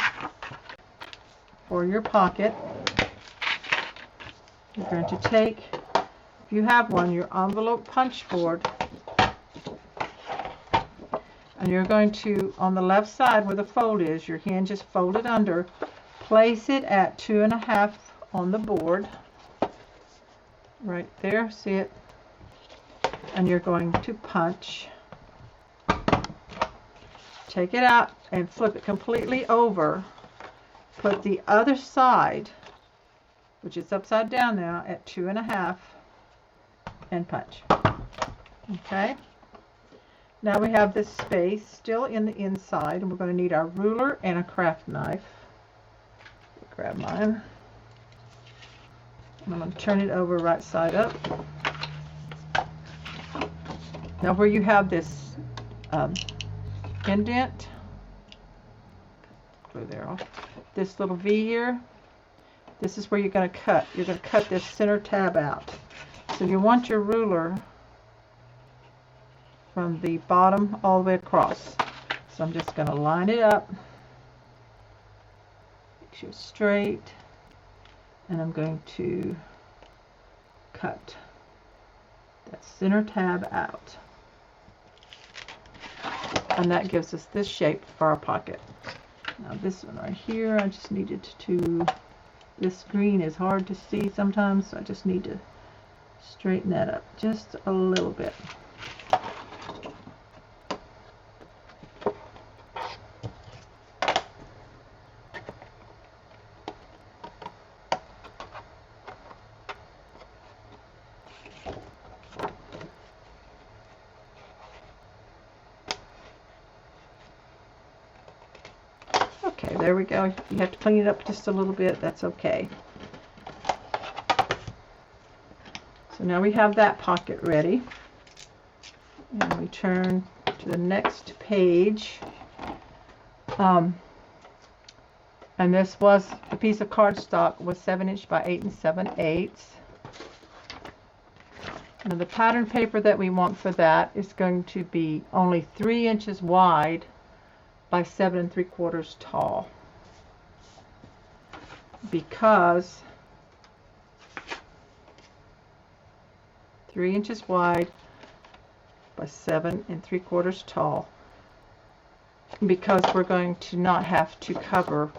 for your pocket. You're going to take, if you have one, your envelope punch board, and you're going to, on the left side where the fold is, your hinge is folded under, place it at 2.5 on the board. Right there, see it? And you're going to punch. Take it out and flip it completely over. Put the other side, which is upside down now, at 2.5 and punch. Okay? Now we have this space still in the inside, and we're going to need our ruler and a craft knife. Grab mine. And I'm going to turn it over right side up. Now where you have this indent, glue there off, this little V here, this is where you're going to cut. You're going to cut this center tab out. So you want your ruler from the bottom all the way across. So I'm just going to line it up, make sure it's straight, and I'm going to cut that center tab out. And that gives us this shape for our pocket. Now this one right here, I just needed to, this green is hard to see sometimes, so I just need to straighten that up just a little bit. Okay, there we go. You have to clean it up just a little bit. That's okay. So now we have that pocket ready. And we turn to the next page. And this was a piece of cardstock, was 7" by 8 7/8. Now the pattern paper that we want for that is going to be only 3 inches wide by 7 3/4 tall, because 3 inches wide by 7 3/4 tall, because we're going to not have to cover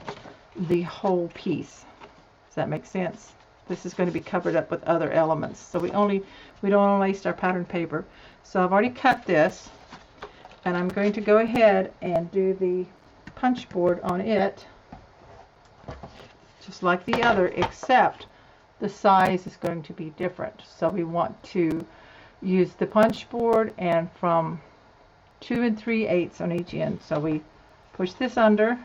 the whole piece. Does that make sense? This is going to be covered up with other elements, so we don't want to waste our pattern paper. So I've already cut this, and I'm going to go ahead and do the punch board on it, just like the other, except the size is going to be different. So we want to use the punch board, and from 2 3/8 on each end. So we push this under,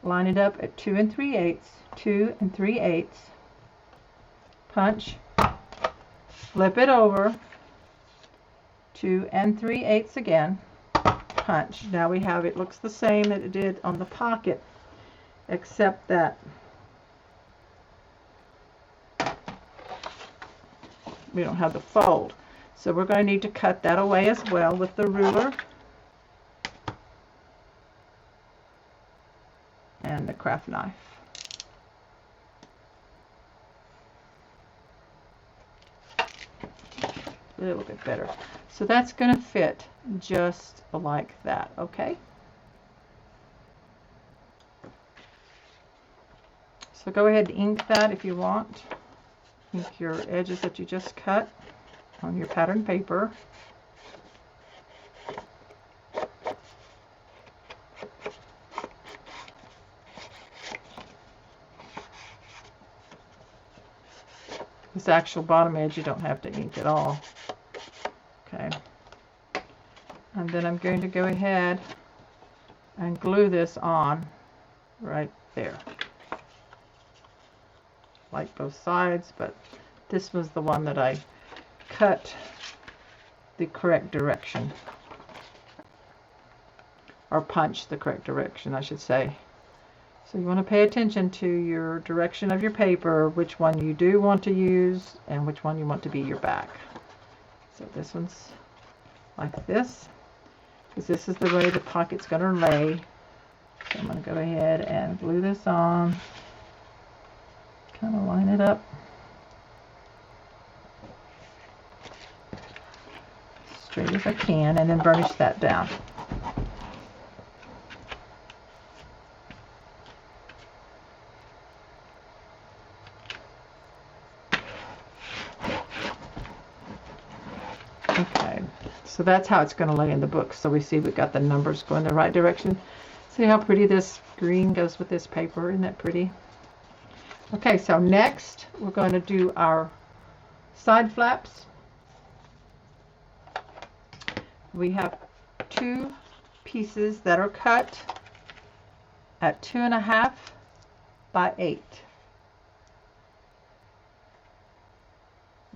line it up at 2 3/8, 2 3/8, punch, flip it over, 2 3/8 again, punch. Now we have, it looks the same that it did on the pocket, except that we don't have the fold. So we're going to need to cut that away as well with the ruler and the craft knife. A little bit better. So that's going to fit just like that, okay? So go ahead and ink that if you want. Ink your edges that you just cut on your pattern paper. This actual bottom edge you don't have to ink at all. Okay. And then I'm going to go ahead and glue this on right there. Like both sides, but this was the one that I cut the correct direction, or punch the correct direction, I should say. So you want to pay attention to your direction of your paper, which one you do want to use and which one you want to be your back. So this one's like this, because this is the way the pocket's going to lay. So I'm going to go ahead and glue this on, kind of line it up straight as I can, and then burnish that down. Okay, so that's how it's going to lay in the book. So we see we've got the numbers going the right direction. See how pretty this green goes with this paper? Isn't that pretty? Okay, so next we're going to do our side flaps. We have two pieces that are cut at 2.5 by 8.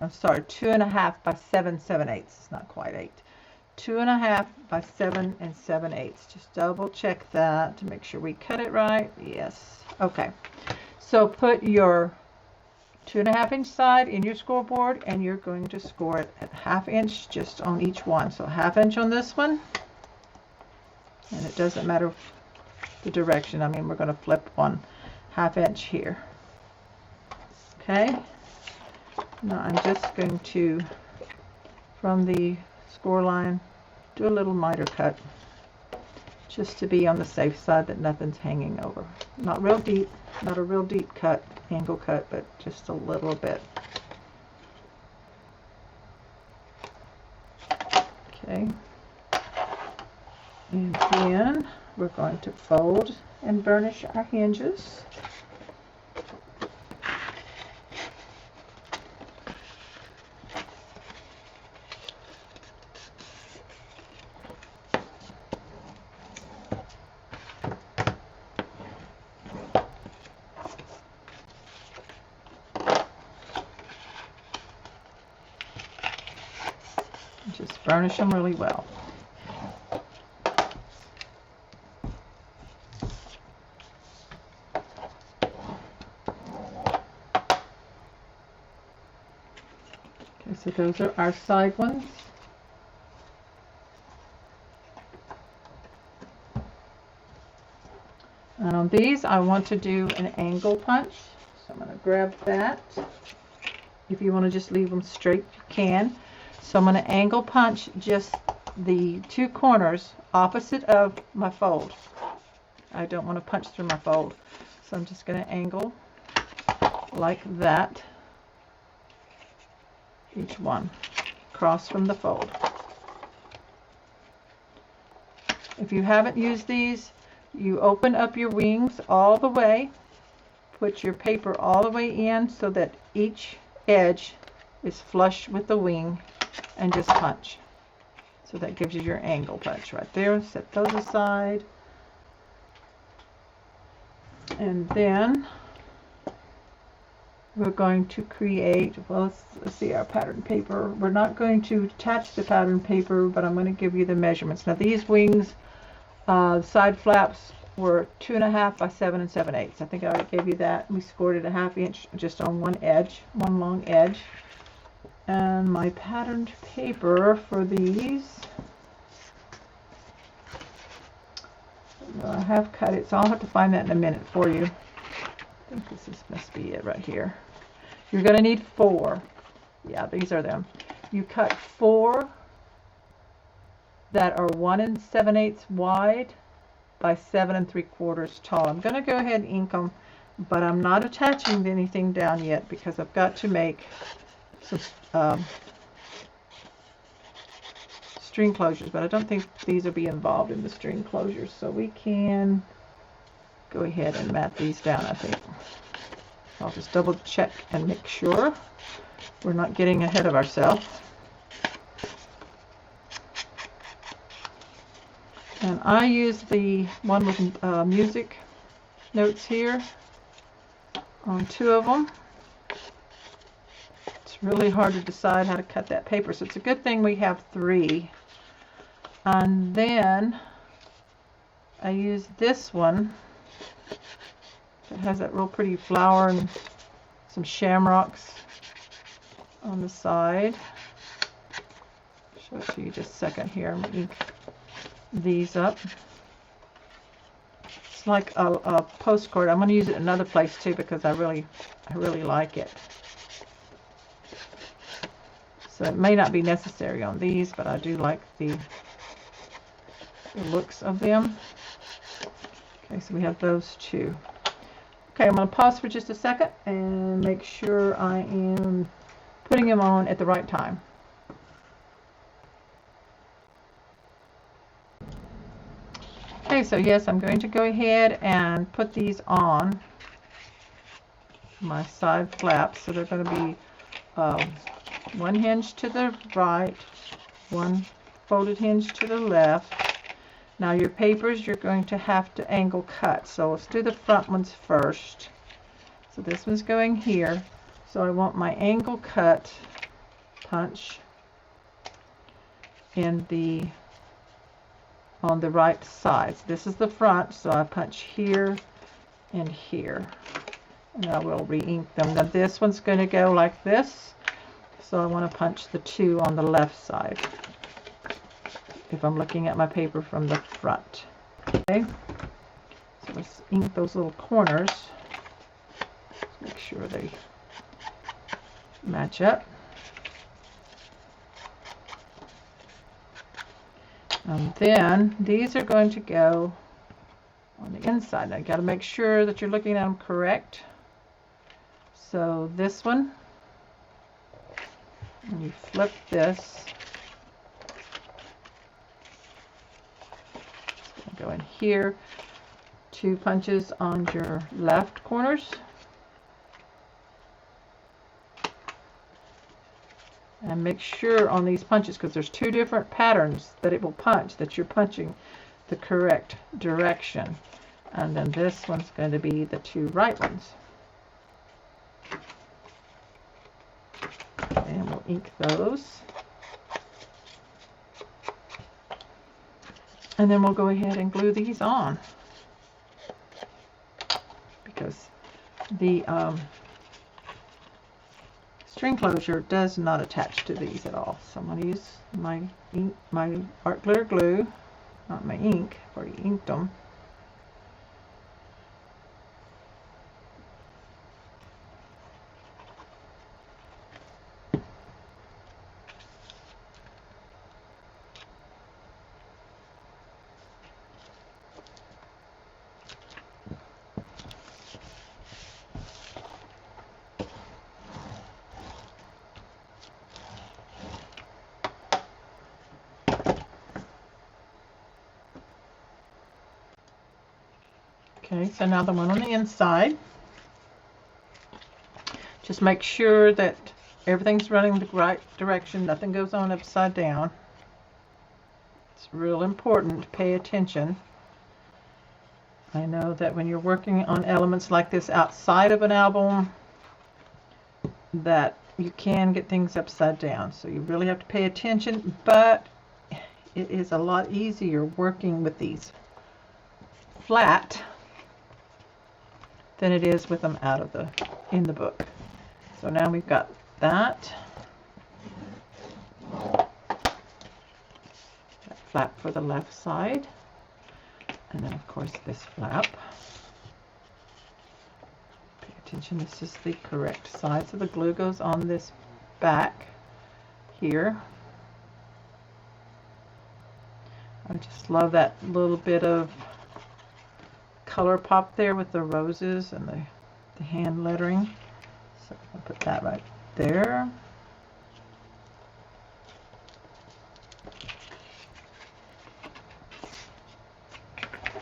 I'm sorry, 2.5 by 7 7/8. It's not quite 8. 2.5 by 7 7/8. Just double check that to make sure we cut it right. Yes. Okay. So put your 2.5 inch side in your scoreboard, and you're going to score it at 1/2 inch just on each one. So 1/2 inch on this one, and it doesn't matter the direction. I mean, we're going to flip 1/2 inch here. Okay. Now I'm just going to, from the score line, do a little miter cut just to be on the safe side that nothing's hanging over. Not real deep, not a real deep cut, angle cut, but just a little bit. Okay. And then we're going to fold and burnish our hinges. Just burnish them really well. Okay, so those are our side ones. And on these, I want to do an angle punch. So I'm going to grab that. If you want to just leave them straight, you can. So I'm going to angle punch just the two corners opposite of my fold. I don't want to punch through my fold. So I'm just going to angle like that. Each one across from the fold. If you haven't used these, you open up your wings all the way, put your paper all the way in so that each edge is flush with the wing, and just punch. So that gives you your angle punch right there. Set those aside. And then we're going to create, well, let's see our pattern paper. We're not going to attach the pattern paper, but I'm going to give you the measurements. Now these wings, side flaps were 2.5 by 7 7/8. I think I already gave you that. We scored it 1/2 inch just on one edge, one long edge. And my patterned paper for these, well, I have cut it, so I'll have to find that in a minute for you. I think this must be it right here. You're going to need 4. Yeah, these are them. You cut 4 that are 1 7/8 wide by 7 3/4 tall. I'm going to go ahead and ink them, but I'm not attaching anything down yet because I've got to make some string closures, but I don't think these will be involved in the string closures, so we can go ahead and mat these down. I think I'll just double check and make sure we're not getting ahead of ourselves. And I use the one with music notes here on 2 of them. It's really hard to decide how to cut that paper, so it's a good thing we have 3. And then I use this one that has that real pretty flower and some shamrocks on the side. Show it to you just a second here. I'm going to ink these up. It's like a postcard. I'm going to use it another place too because I really like it. So it may not be necessary on these, but I do like the looks of them. Okay, so we have those 2. Okay, I'm going to pause for just a second and make sure I am putting them on at the right time. Okay, so yes, I'm going to go ahead and put these on my side flaps. So they're going to be 1 hinge to the right, 1 folded hinge to the left, Now your papers you're going to have to angle cut. So let's do the front ones first. So this one's going here. So I want my angle cut punch in on the right side. So this is the front, so I punch here and here. And I will re-ink them. Now this one's going to go like this. So I want to punch the 2 on the left side if I'm looking at my paper from the front. Okay, so let's ink those little corners. Let's make sure they match up. And then these are going to go on the inside. Now you got to make sure that you're looking at them correct. So this one, and you flip this, go in here, 2 punches on your left corners, and make sure on these punches, because there's 2 different patterns that it will punch, that you're punching the correct direction. And then this one's going to be the 2 right ones. And we'll ink those. And then we'll go ahead and glue these on, because the string closure does not attach to these at all. So I'm going to use my ink, my art glitter glue, not my ink. I've already inked them. Okay, so now the one on the inside. Just make sure that everything's running the right direction, nothing goes on upside down. It's real important to pay attention. I know that when you're working on elements like this outside of an album, that you can get things upside down. So you really have to pay attention, but it is a lot easier working with these flat than it is with them out of in the book. So now we've got that flap for the left side, and then of course this flap. Pay attention, this is the correct side, so the glue goes on this back here. I just love that little bit of color pop there with the roses and the hand lettering. So I'll put that right there.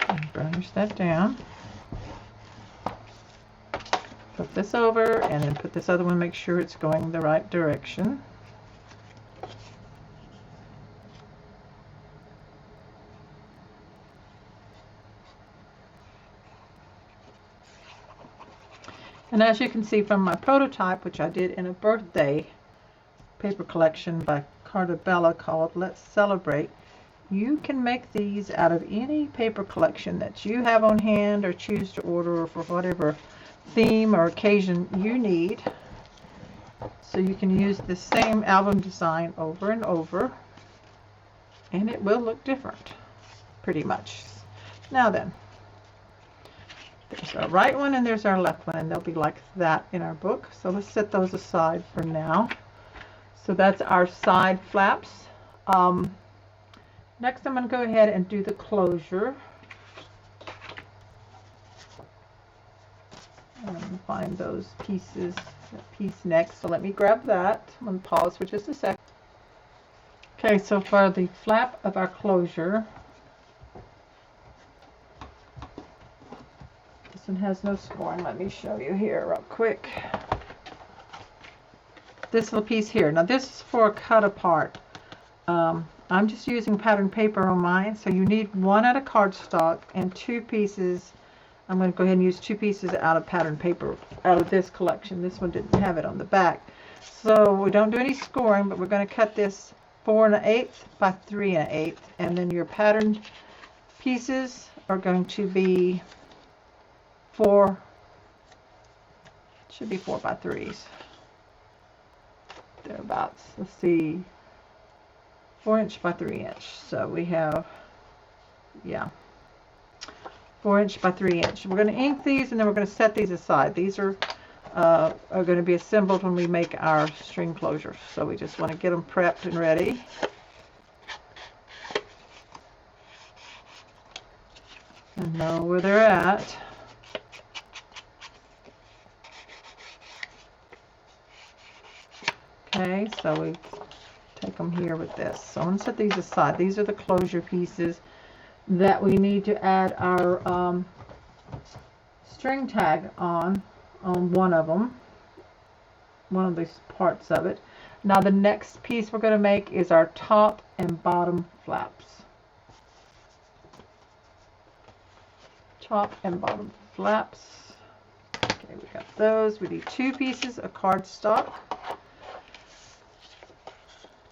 And burnish that down. Flip this over and then put this other one, make sure it's going the right direction. And as you can see from my prototype, which I did in a birthday paper collection by Carta Bella called Let's Celebrate, you can make these out of any paper collection that you have on hand or choose to order for whatever theme or occasion you need. So you can use the same album design over and over, and it will look different, pretty much. Now then, there's our right one and there's our left one, and they'll be like that in our book. So let's set those aside for now. So that's our side flaps. Next I'm going to go ahead and do the closure. And find those pieces, that piece next. So let me grab that. I'm going to pause for just a sec. Okay, so for the flap of our closure, this one has no scoring. Let me show you here real quick. This little piece here. Now this is for a cut apart. I'm just using pattern paper on mine, so you need one out of cardstock and 2 pieces. I'm going to go ahead and use 2 pieces out of pattern paper out of this collection. This one didn't have it on the back. So we don't do any scoring, but we're going to cut this 4 1/8 by 3 1/8, and then your pattern pieces are going to be 4, should be 4 by 3s. Thereabouts. Let's see, 4 inch by 3 inch. So we have, yeah, 4 inch by 3 inch. We're going to ink these, and then we're going to set these aside. These are going to be assembled when we make our string closures. So we just want to get them prepped and ready. And know where they're at. Okay, so we take them here with this. So I'm going to set these aside. These are the closure pieces that we need to add our string tag on one of them, one of these parts of it. Now the next piece we're going to make is our top and bottom flaps. Top and bottom flaps. Okay, we got those. We need 2 pieces of cardstock.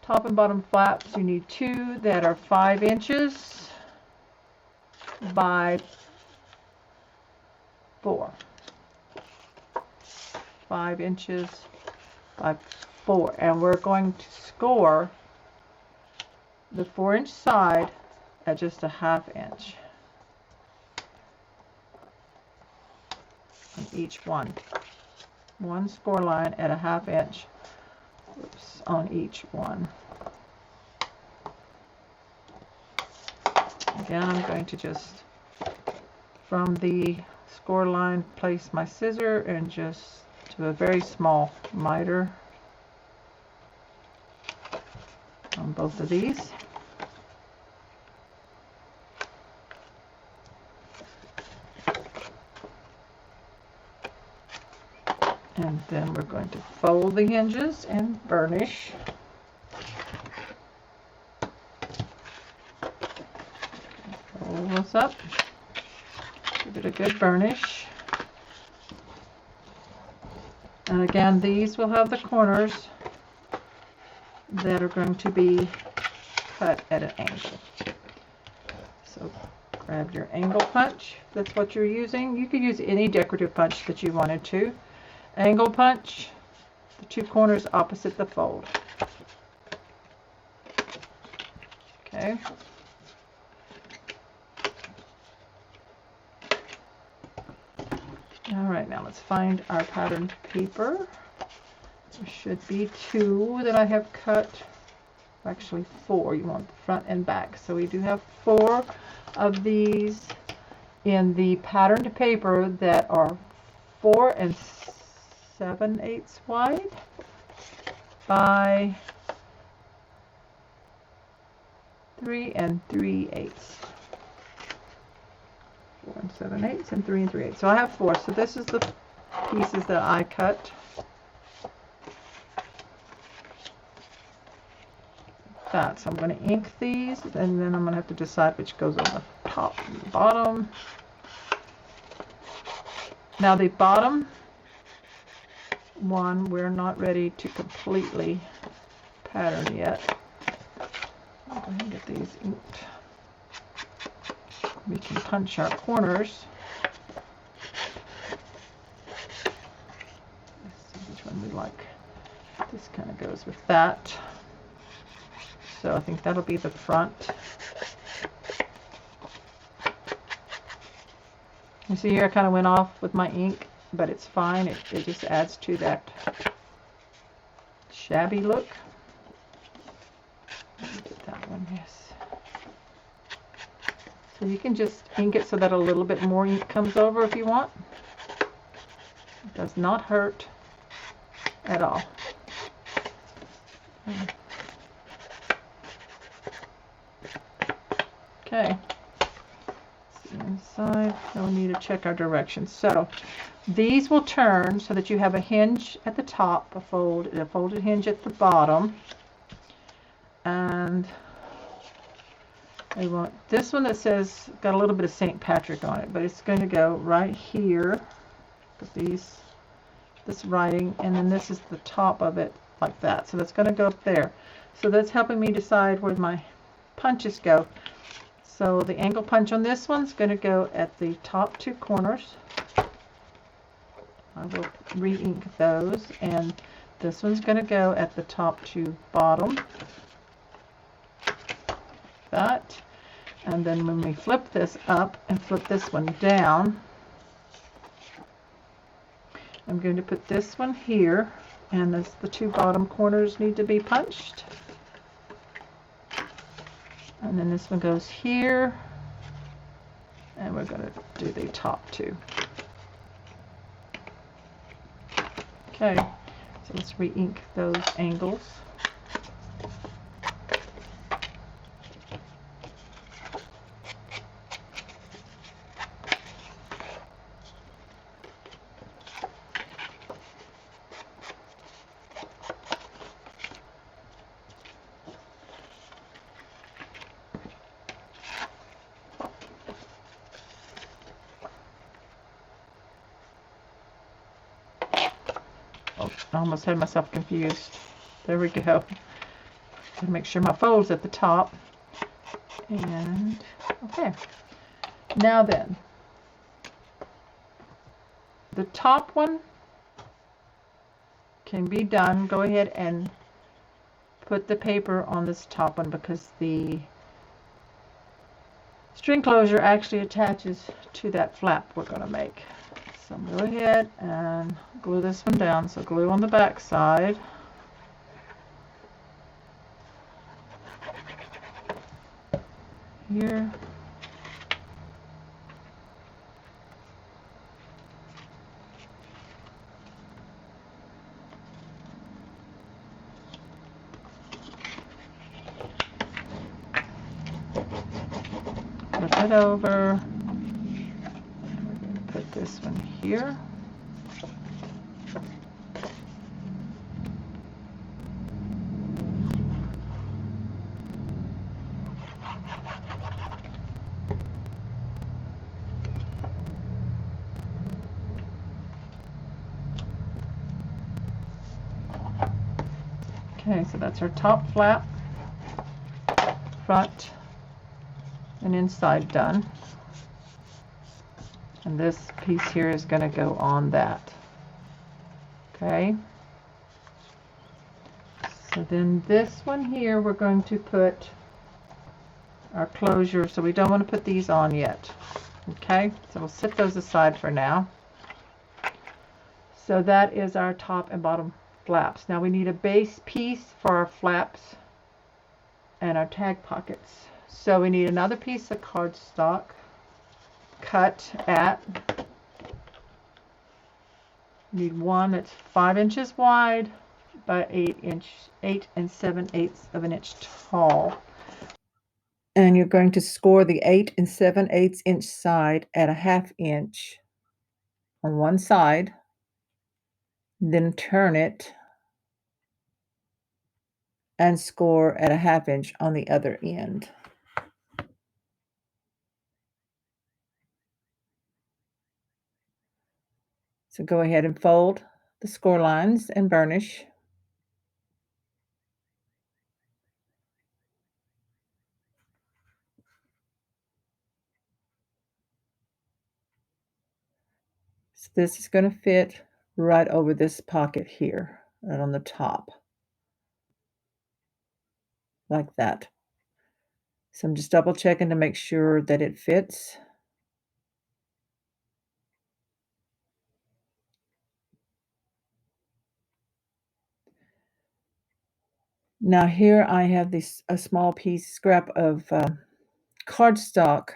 Top and bottom flaps, you need 2 that are 5 inches by 4. 5 inches by 4. And we're going to score the 4-inch side at just a 1/2 inch on each one. One score line at a 1/2 inch. Oops, on each one. Again, I'm going to just, from the score line, place my scissor and just do a very small miter on both of these. And then we're going to fold the hinges and burnish. Fold this up. Give it a good burnish. And again, these will have the corners that are going to be cut at an angle. So grab your angle punch. If that's what you're using. You could use any decorative punch that you wanted to. Angle punch, the 2 corners opposite the fold. Okay. All right, now let's find our patterned paper. There should be 2 that I have cut. Actually 4. You want the front and back. So we do have 4 of these in the patterned paper that are 4 7/8 wide by 3 3/8. 4 7/8 and 3 3/8. So I have 4. So this is the pieces that I cut. That. So I'm going to ink these, and then I'm going to have to decide which goes on the top and the bottom. Now the bottom one we're not ready to completely pattern yet. I'll go ahead and get these inked. We can punch our corners. Let's see which one we like. This kind of goes with that. So I think that'll be the front. You see here I kind of went off with my ink, but it's fine. It just adds to that shabby look. Let me get that one, yes. So you can just ink it so that a little bit more ink comes over if you want. It does not hurt at all. Okay. Inside, now we need to check our directions. So these will turn so that you have a hinge at the top, a folded hinge at the bottom, and I want this one that says, got a little bit of St. Patrick on it, but it's going to go right here. Put this writing, and then this is the top of it like that. So that's going to go up there. So that's helping me decide where my punches go. So the angle punch on this one's going to go at the top two corners. I will re-ink those, and this one's going to go at the top two bottom. That. And then when we flip this up and flip this one down, I'm going to put this one here, and the two bottom corners need to be punched. And then this one goes here, and we're going to do the top two. Okay, so let's re-ink those angles. I almost had myself confused. There we go. To make sure my fold's at the top. And okay. Now then, the top one can be done. Go ahead and put the paper on this top one because the string closure actually attaches to that flap we're going to make. So go ahead and glue this one down. So glue on the back side. Here. Flip it over. And we're going to put this one here. Okay, so that's our top flap, front and inside done. And this piece here is going to go on that. Okay. So then this one here, we're going to put our closure. So we don't want to put these on yet. Okay, so we'll set those aside for now. So that is our top and bottom flaps. Now we need a base piece for our flaps and our tag pockets. So we need another piece of cardstock cut at, need one that's 5 inches wide by 8 7/8 of an inch tall. And you're going to score the 8 7/8 inch side at a 1/2 inch on one side, then turn it and score at a 1/2 inch on the other end. So go ahead and fold the score lines and burnish. So this is going to fit right over this pocket here, right on the top, like that. So I'm just double checking to make sure that it fits. Now here I have a small scrap of cardstock,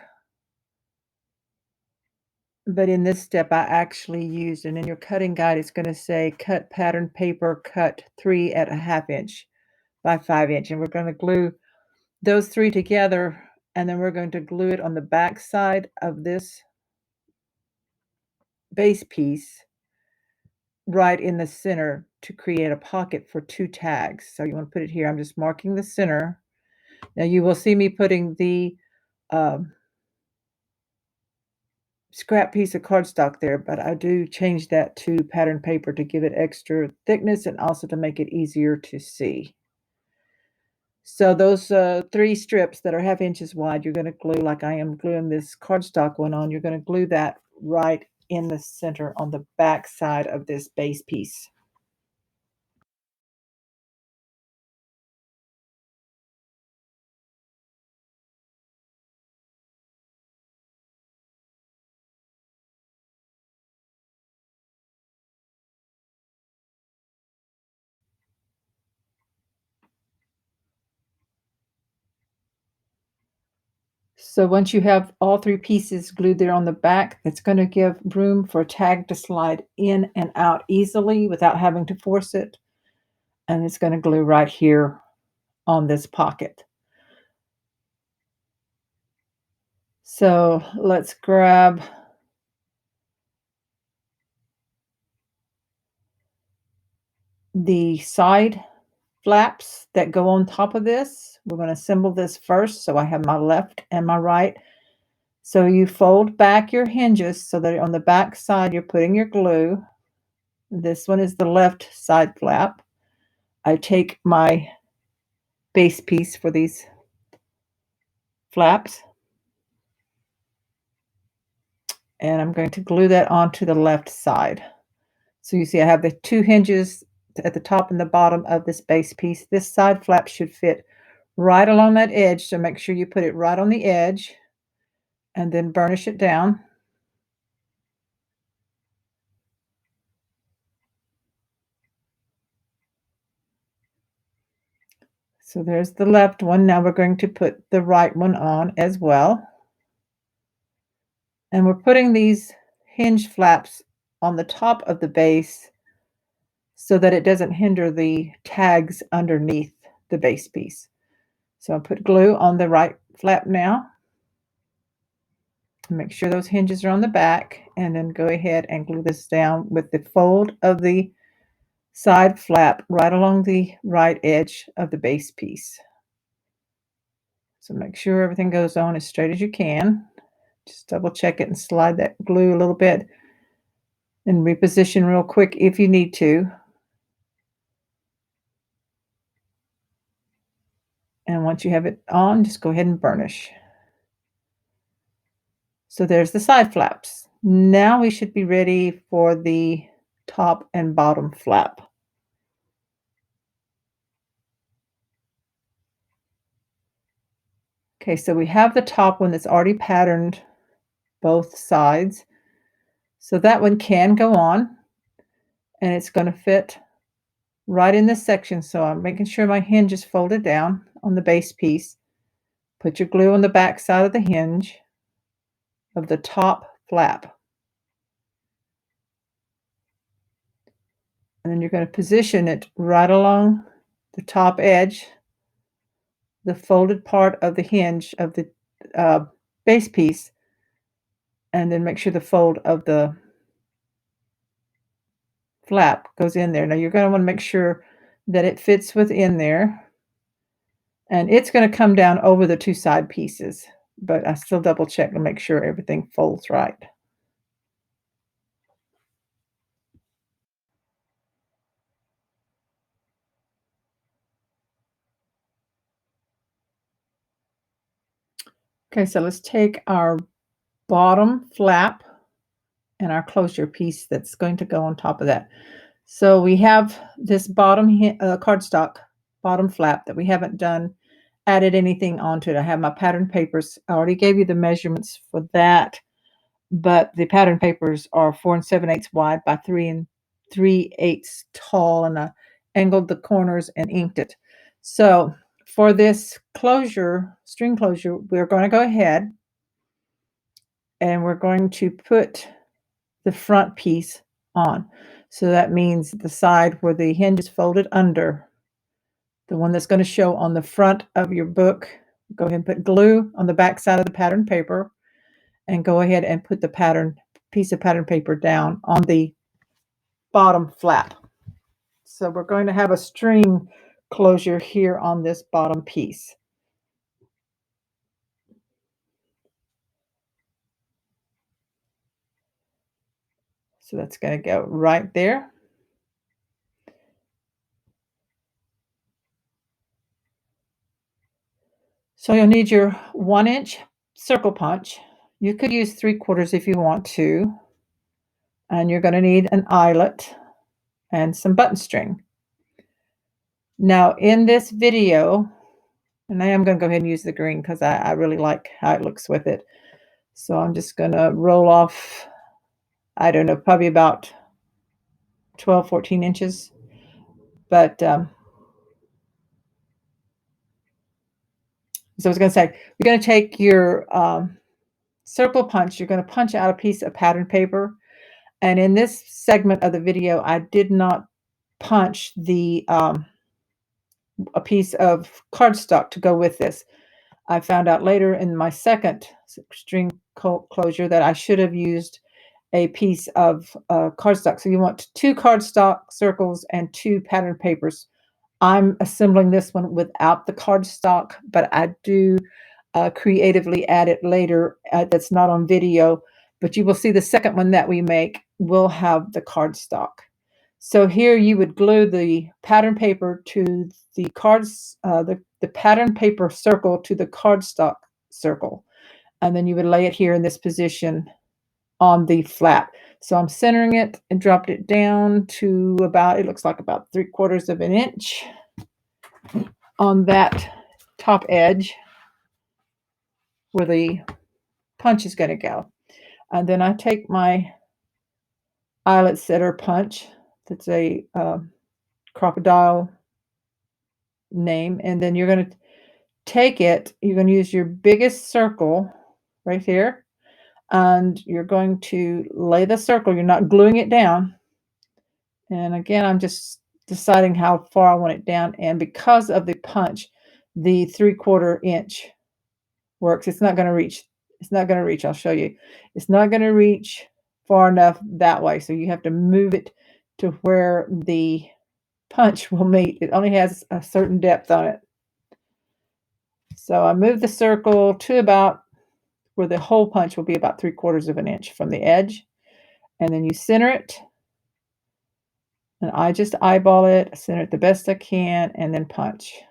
but in this step I actually used, and in your cutting guide it's going to say cut pattern paper, cut 3 at a 1/2 inch by 5 inch, and we're going to glue those 3 together, and then we're going to glue it on the back side of this base piece right in the center to create a pocket for 2 tags. So you want to put it here. I'm just marking the center. Now you will see me putting the scrap piece of cardstock there, but I do change that to pattern paper to give it extra thickness and also to make it easier to see. So those 3 strips that are 1/2 inches wide, you're going to glue like I am gluing this cardstock one on. You're going to glue that right in the center on the back side of this base piece. So once you have all 3 pieces glued there on the back, it's going to give room for a tag to slide in and out easily without having to force it. And it's going to glue right here on this pocket. So let's grab the side flaps that go on top of this. We're going to assemble this first. So I have my left and my right. So you fold back your hinges so that on the back side you're putting your glue. This one is the left side flap. I take my base piece for these flaps and I'm going to glue that onto the left side. So you see I have the 2 hinges at the top and the bottom of this base piece. This side flap should fit right along that edge, so make sure you put it right on the edge and then burnish it down. So there's the left one. Now we're going to put the right one on as well. And we're putting these hinge flaps on the top of the base so that it doesn't hinder the tags underneath the base piece. So I'll put glue on the right flap now. Make sure those hinges are on the back and then go ahead and glue this down with the fold of the side flap right along the right edge of the base piece. So make sure everything goes on as straight as you can. Just double check it and slide that glue a little bit and reposition real quick if you need to. And once you have it on, just go ahead and burnish. So there's the side flaps. Now we should be ready for the top and bottom flap. Okay, so we have the top one that's already patterned both sides. So that one can go on and it's going to fit right in this section. So I'm making sure my hinge is folded down on the base piece. Put your glue on the back side of the hinge of the top flap. And then you're going to position it right along the top edge, the folded part of the hinge of the base piece, and then make sure the fold of the flap goes in there. Now you're going to want to make sure that it fits within there. And it's going to come down over the 2 side pieces, but I still double check to make sure everything folds right. Okay, so let's take our bottom flap and our closure piece that's going to go on top of that. So we have this bottom cardstock bottom flap that we haven't added anything onto it. I have my pattern papers. I already gave you the measurements for that, but the pattern papers are 4 7/8 wide by 3 3/8 tall, and I angled the corners and inked it. So for this closure, string closure, we're going to go ahead and we're going to put the front piece on. So that means the side where the hinge is folded under, the one that's going to show on the front of your book. Go ahead and put glue on the back side of the pattern paper and go ahead and put the piece of pattern paper down on the bottom flap. So we're going to have a string closure here on this bottom piece. So that's going to go right there. So you'll need your 1-inch circle punch. You could use 3/4 if you want to. And you're going to need an eyelet and some button string. Now in this video, and I am going to go ahead and use the green because I really like how it looks with it. So I'm just going to roll off, I don't know, probably about 12, 14 inches. But so I was going to say, you're going to take your circle punch, you're going to punch out a piece of pattern paper. And in this segment of the video, I did not punch a piece of cardstock to go with this. I found out later in my second string closure that I should have used a piece of cardstock. So you want 2 cardstock circles and 2 pattern papers. I'm assembling this one without the cardstock, but I do creatively add it later. That's not on video, but you will see the second one that we make will have the cardstock. So here you would glue the pattern paper to the cards, the pattern paper circle to the cardstock circle, and then you would lay it here in this position on the flap. So I'm centering it and dropped it down to about, it looks like about 3/4 of an inch on that top edge where the punch is going to go. And then I take my eyelet setter punch, that's a crocodile name, and then you're going to take it, you're going to use your biggest circle right here, and you're going to lay the circle. You're not gluing it down. And again, I'm just deciding how far I want it down. And because of the punch, the 3/4 inch works. It's not going to reach. It's not going to reach. I'll show you. It's not going to reach far enough that way. So you have to move it to where the punch will meet. It only has a certain depth on it. So I move the circle to about where the hole punch will be about 3/4 of an inch from the edge. And then you center it. And I just eyeball it, center it the best I can, and then punch.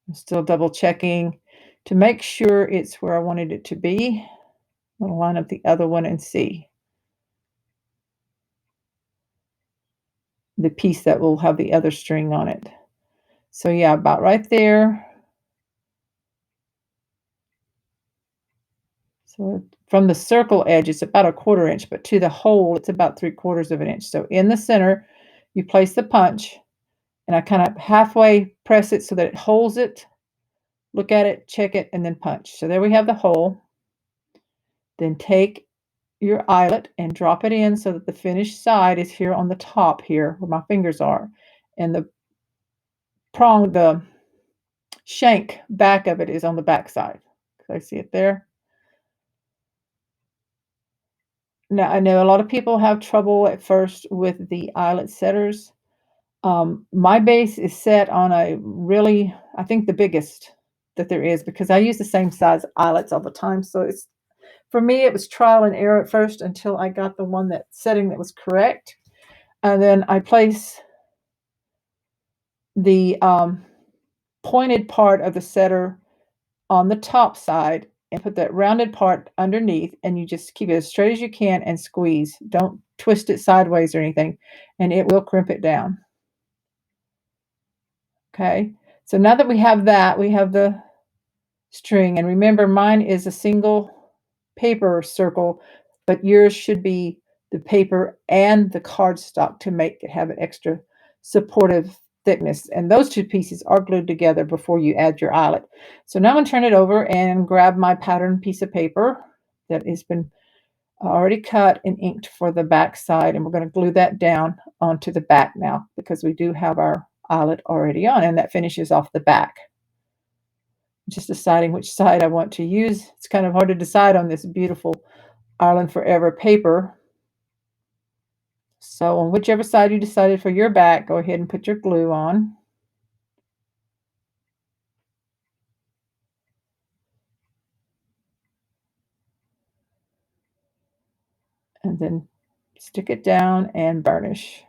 I'm still double checking to make sure it's where I wanted it to be. I'm going to line up the other one and see the piece that will have the other string on it. So yeah, about right there. So from the circle edge, it's about 1/4 inch, but to the hole, it's about 3/4 of an inch. So in the center, you place the punch, and I kind of halfway press it so that it holds it. Look at it, check it, and then punch. So there we have the hole. Then take your eyelet and drop it in so that the finished side is here on the top here where my fingers are. And the prong, the shank back of it is on the back side. Can I see it there? Now, I know a lot of people have trouble at first with the eyelet setters. My base is set on a really, I think the biggest that there is because I use the same size eyelets all the time. So it's, for me, it was trial and error at first until I got the one that setting that was correct. And then I place the pointed part of the setter on the top side and put that rounded part underneath, and you just keep it as straight as you can and squeeze. Don't twist it sideways or anything, and it will crimp it down. Okay, so now that we have that, we have the string, and remember mine is a single paper circle, but yours should be the paper and the cardstock to make it have an extra supportive thickness. And those two pieces are glued together before you add your eyelet. So now I'm going to turn it over and grab my pattern piece of paper that has been already cut and inked for the back side, and we're going to glue that down onto the back now because we do have our eyelet already on, and that finishes off the back. Just deciding which side I want to use. It's kind of hard to decide on this beautiful Ireland Forever paper. So on whichever side you decided for your back, go ahead and put your glue on. and then stick it down and burnish.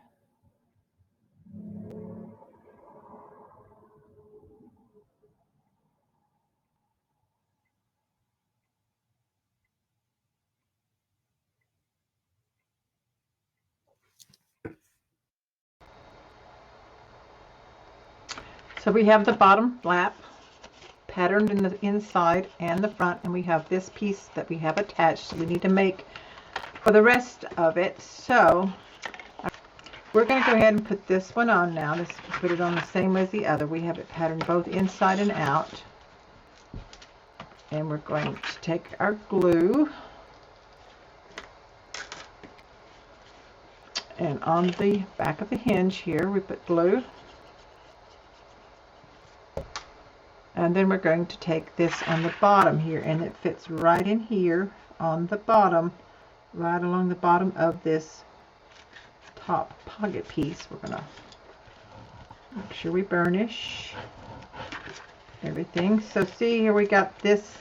So we have the bottom flap patterned in the inside and the front, and we have this piece that we have attached, so we need to make for the rest of it. So we're going to go ahead and put this one on now. Let's put it on the same way as the other. We have it patterned both inside and out, and we're going to take our glue, and on the back of the hinge here we put glue. And then we're going to take this on the bottom here, and it fits right in here on the bottom, right along the bottom of this top pocket piece. We're going to make sure we burnish everything. So see here, we got this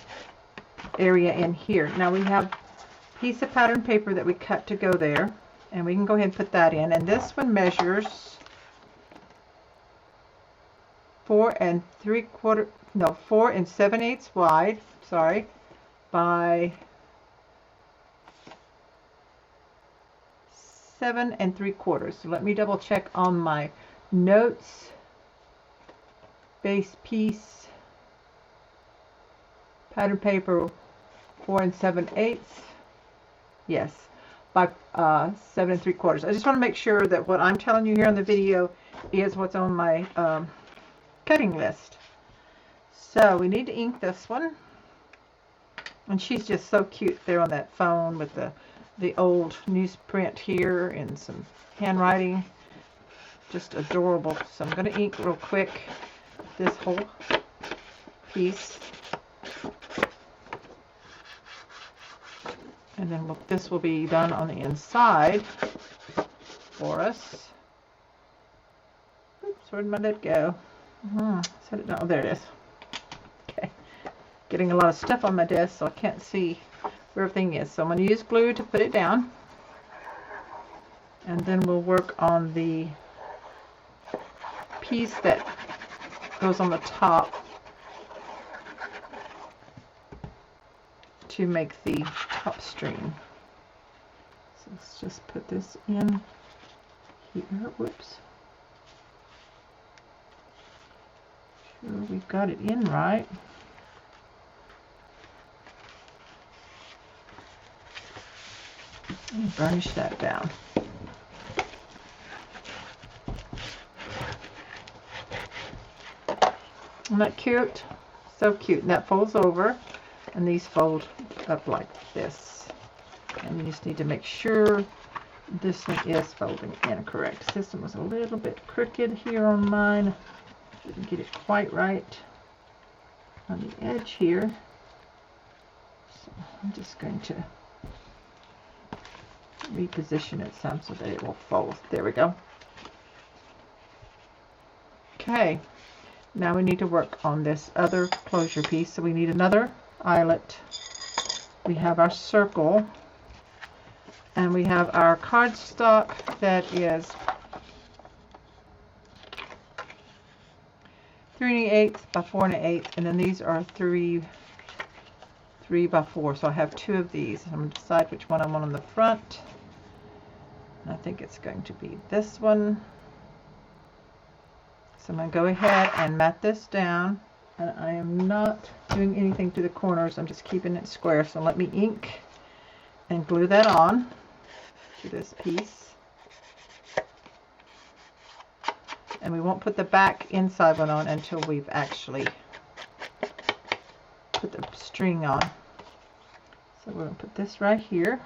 area in here. Now we have a piece of pattern paper that we cut to go there, and we can go ahead and put that in. And this one measures 4 7/8 wide, sorry, by 7 3/4. So let me double check on my notes. Base piece, pattern paper, 4 7/8. Yes, by 7 3/4. I just want to make sure that what I'm telling you here on the video is what's on my cutting list. So we need to ink this one, and she's just so cute there on that phone with the old newsprint here and some handwriting, just adorable. So I'm going to ink real quick this whole piece, and then this will be done on the inside for us. Oops, where did my lid go? Set it down. Oh, there it is. Okay, getting a lot of stuff on my desk, so I can't see where everything is. So I'm going to use glue to put it down, and then we'll work on the piece that goes on the top to make the top string. So let's just put this in here. Whoops. Sure we've got it in right. And burnish that down. Isn't that cute? So cute. And that folds over, and these fold up like this. And you just need to make sure this one is folding in correct. This one was a little bit crooked here on mine. Didn't get it quite right on the edge here. So I'm just going to reposition it some so that it will fold. There we go. Okay, now we need to work on this other closure piece. So we need another eyelet. We have our circle, and we have our cardstock that is 3 1/8 by 4 1/8, and then these are 3 by 4. So I have 2 of these. I'm going to decide which one I want on the front. I think it's going to be this one. So I'm going to go ahead and mat this down, and I am not doing anything to the corners. I'm just keeping it square. So let me ink and glue that on to this piece. And we won't put the back inside one on until we've actually put the string on. So we're going to put this right here.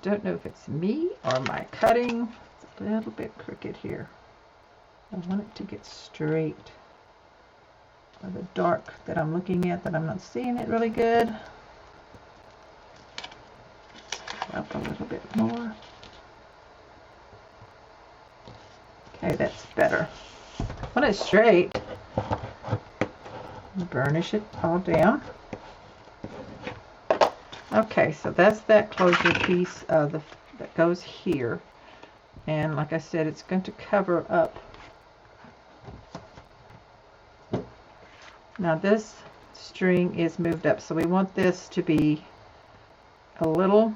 don't know if it's me or my cutting. It's a little bit crooked here. I want it to get straight. Or the dark that I'm looking at, that I'm not seeing it really good. Up a little bit more. Okay, that's better. When it's straight, burnish it all down. Okay, so that's that closure piece of that goes here. And like I said, it's going to cover up. Now this string is moved up, so we want this to be a little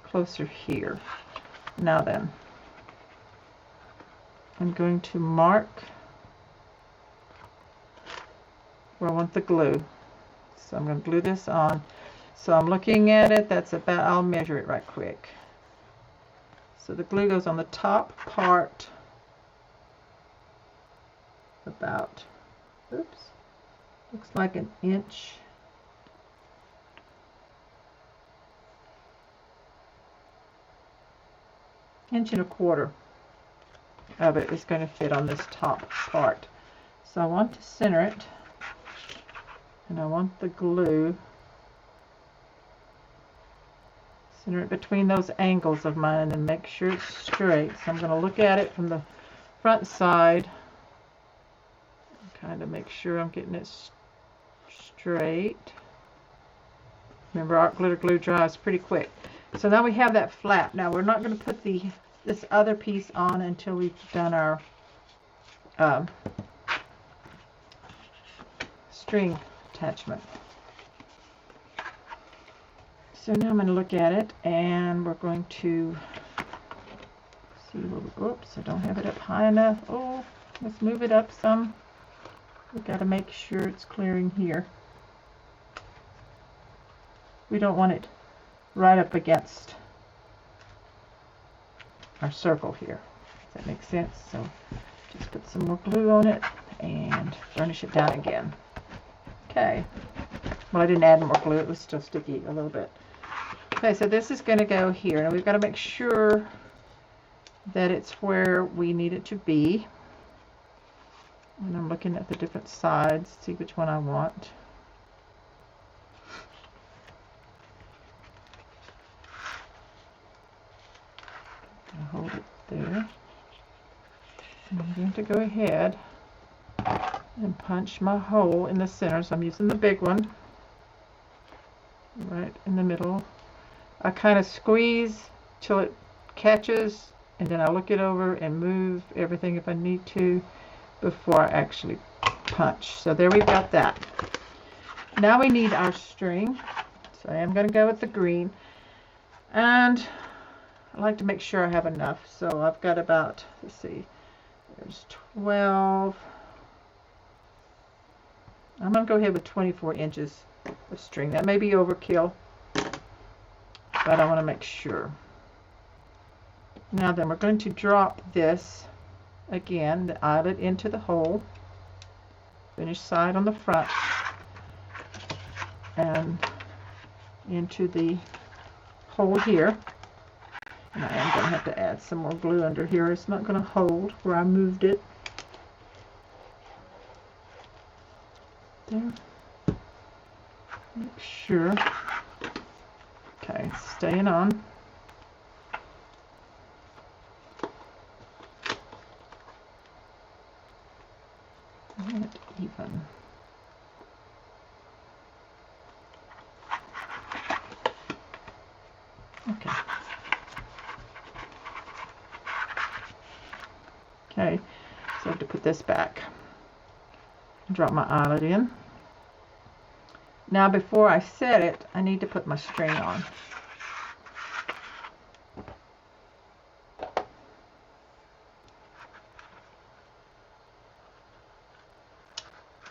closer here. Now then, I'm going to mark where I want the glue. So I'm going to glue this on. So I'm looking at it, that's about, I'll measure it right quick. So the glue goes on the top part about, oops, looks like an inch. Inch and a quarter of it is going to fit on this top part. So I want to center it, and I want the glue, center it between those angles of mine and make sure it's straight. So I'm going to look at it from the front side and kind of make sure I'm getting it straight. Remember, art glitter glue dries pretty quick. So now we have that flap. Now we're not going to put this other piece on until we've done our string attachment. So now I'm going to look at it, and we're going to see where we, oops, I don't have it up high enough. Oh, let's move it up some. We've got to make sure it's clearing here. We don't want it right up against our circle here. Does that make sense? So just put some more glue on it and burnish it down again. Okay. Well, I didn't add more glue. It was still sticky a little bit. Okay, so this is going to go here. Now we've got to make sure that it's where we need it to be. And I'm looking at the different sides, see which one I want. I'll hold it there. And I'm going to go ahead and punch my hole in the center. So I'm using the big one right in the middle. I kind of squeeze till it catches, and then I look it over and move everything if I need to before I actually punch. So there we've got that. Now we need our string. So I am going to go with the green, and I like to make sure I have enough. So I've got about, let's see, there's 12. I'm going to go ahead with 24 inches of string. That may be overkill, but I want to make sure. Now then, we're going to drop this again, the eyelet into the hole, finished side on the front, and into the hole here. And I am going to have to add some more glue under here. It's not going to hold where I moved it. There. Make sure. Okay, staying on. And even. Okay. Okay, so I have to put this back. Drop my eyelet in. Now before I set it, I need to put my string on.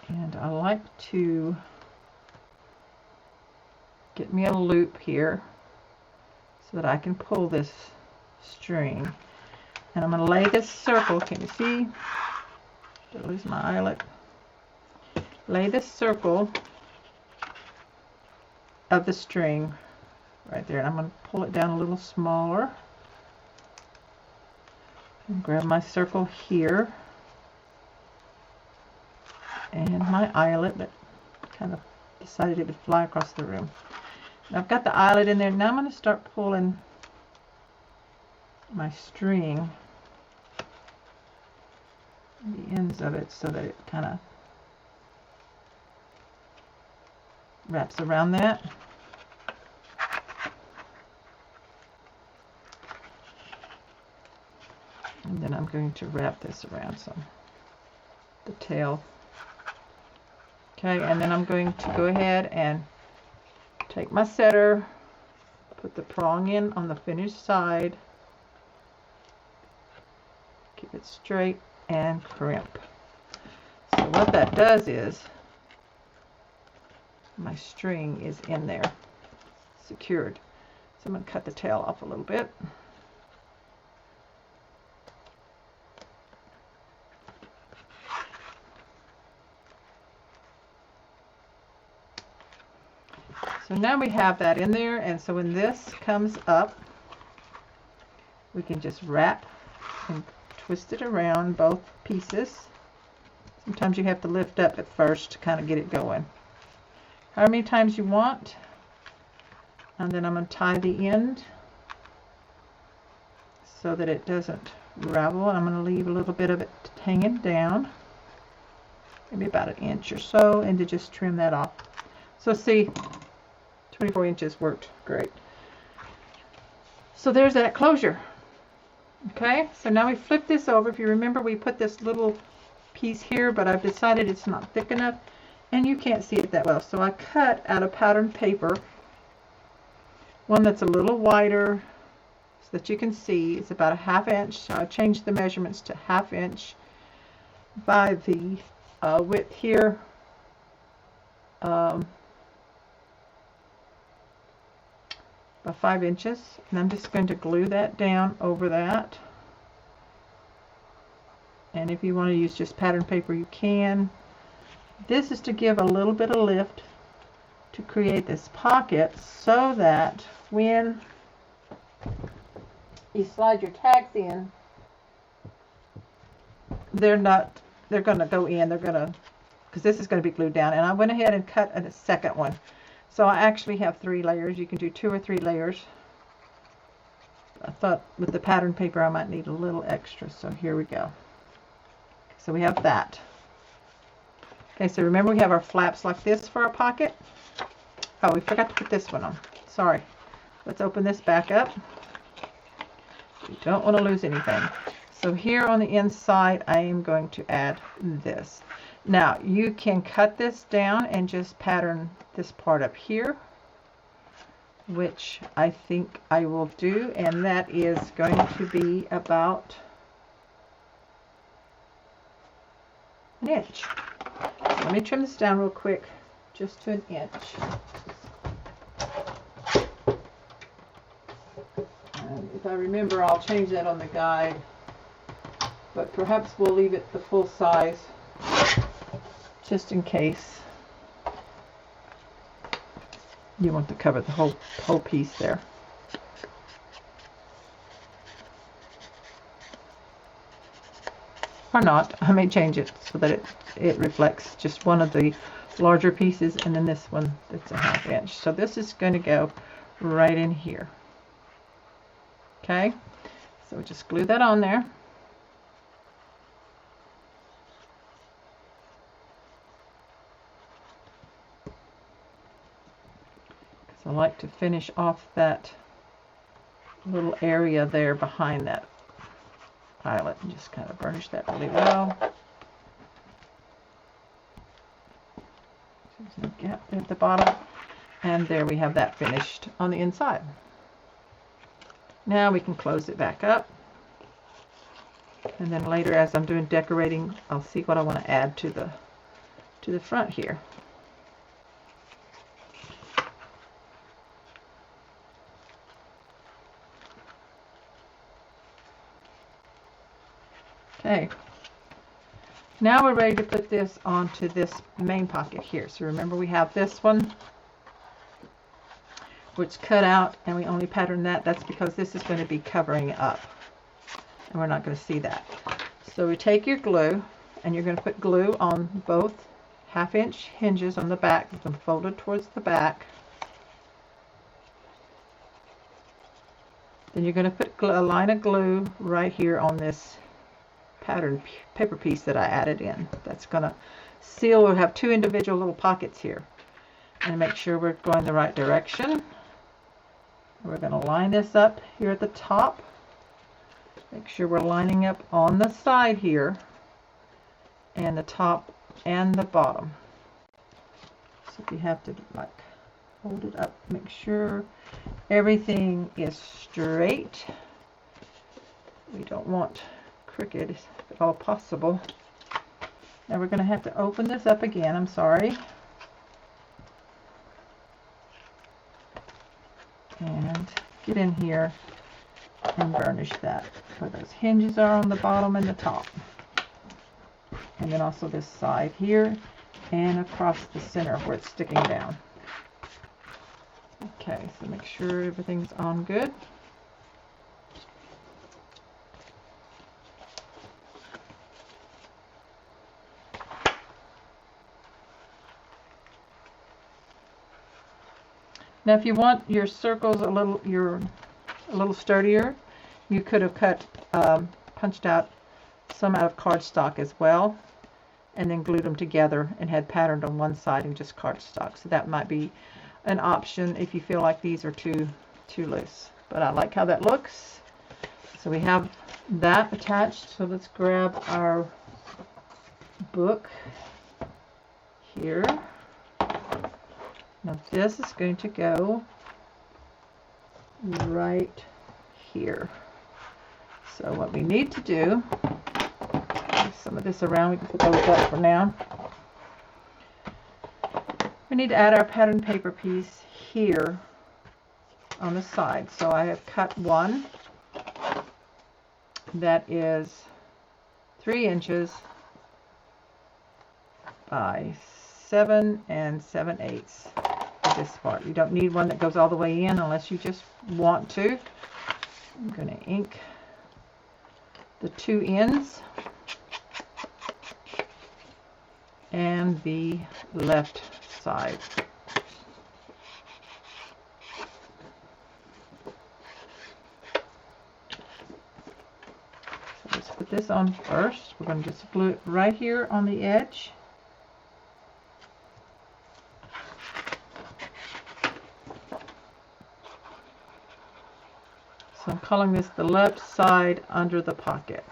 And I like to get me a loop here so that I can pull this string. And I'm going to lay this circle, can you see? Did I lose my eyelet? Lay this circle of the string right there. And I'm going to pull it down a little smaller. And grab my circle here. And my eyelet that kind of decided it would fly across the room. Now I've got the eyelet in there. Now I'm going to start pulling my string, the ends of it, so that it kind of wraps around that. And then I'm going to wrap this around the tail. Okay, and then I'm going to go ahead and take my setter, put the prong in on the finished side, keep it straight, and crimp. So what that does is my string is in there, secured. So I'm going to cut the tail off a little bit. So now we have that in there, and so when this comes up, we can just wrap and twist it around both pieces. Sometimes you have to lift up at first to kind of get it going. However many times you want. And then I'm going to tie the end so that it doesn't ravel. I'm going to leave a little bit of it hanging down, maybe about 1 inch or so, and to just trim that off. So see, 24 inches worked great. So there's that closure. Okay, so now we flip this over. If you remember, we put this little piece here, but I've decided it's not thick enough and you can't see it that well. So I cut out of pattern paper one that's a little wider so that you can see. It's about 1/2 inch. So I changed the measurements to 1/2 inch by the width here. By 5 inches, and I'm just going to glue that down over that. And if you want to use just pattern paper, you can. This is to give a little bit of lift to create this pocket so that when you slide your tags in, they're going to go in, because this is going to be glued down. And I went ahead and cut a second one. So I actually have 3 layers. You can do 2 or 3 layers. I thought with the pattern paper I might need a little extra, so here we go. So we have that. Okay, so remember we have our flaps like this for our pocket. Oh, we forgot to put this one on. Sorry. Let's open this back up. We don't want to lose anything. So here on the inside I am going to add this. Now you can cut this down and just pattern this part up here, which I think I will do, and that is going to be about 1 inch. Let me trim this down real quick, just to 1 inch. And if I remember, I'll change that on the guide, but perhaps we'll leave it the full size just in case you want to cover the whole piece there. Or not. I may change it so that it reflects just one of the larger pieces, and then this one that's 1/2 inch. So this is going to go right in here. Okay, so just glue that on there. I like to finish off that little area there behind that eyelet and just kind of burnish that really well. There's a gap there at the bottom, and there we have that finished on the inside. Now we can close it back up, and then later as I'm doing decorating, I'll see what I want to add to the front here. Okay, now we're ready to put this onto this main pocket here. So remember we have this one which cut out, and we only patterned that. That's because this is going to be covering up, and we're not going to see that. So we take your glue, and you're going to put glue on both 1/2 inch hinges on the back, with them folded towards the back. Then you're going to put a line of glue right here on this pattern paper piece that I added in. That's going to seal. We'll have 2 individual little pockets here. And make sure we're going the right direction. We're going to line this up here at the top. Make sure we're lining up on the side here, and the top and the bottom. So if you have to like hold it up, make sure everything is straight. We don't want crooked if at all possible. Now we're going to have to open this up again. I'm sorry. And get in here and burnish that where those hinges are on the bottom and the top, and then also this side here and across the center where it's sticking down. Okay, so make sure everything's on good. Now if you want your circles a little sturdier, you could have punched out some out of cardstock as well, and then glued them together and had patterned on one side and just cardstock. So that might be an option if you feel like these are too loose. But I like how that looks. So we have that attached. So let's grab our book here. Now this is going to go right here. So what we need to do, move some of this around, we can put those up for now. We need to add our pattern paper piece here on the side. So I have cut one that is 3 inches by 7 7/8 for this part. You don't need one that goes all the way in unless you just want to. I'm going to ink the 2 ends and the left side. So let's put this on first. We're going to just glue it right here on the edge. So I'm calling this the left side under the pocket.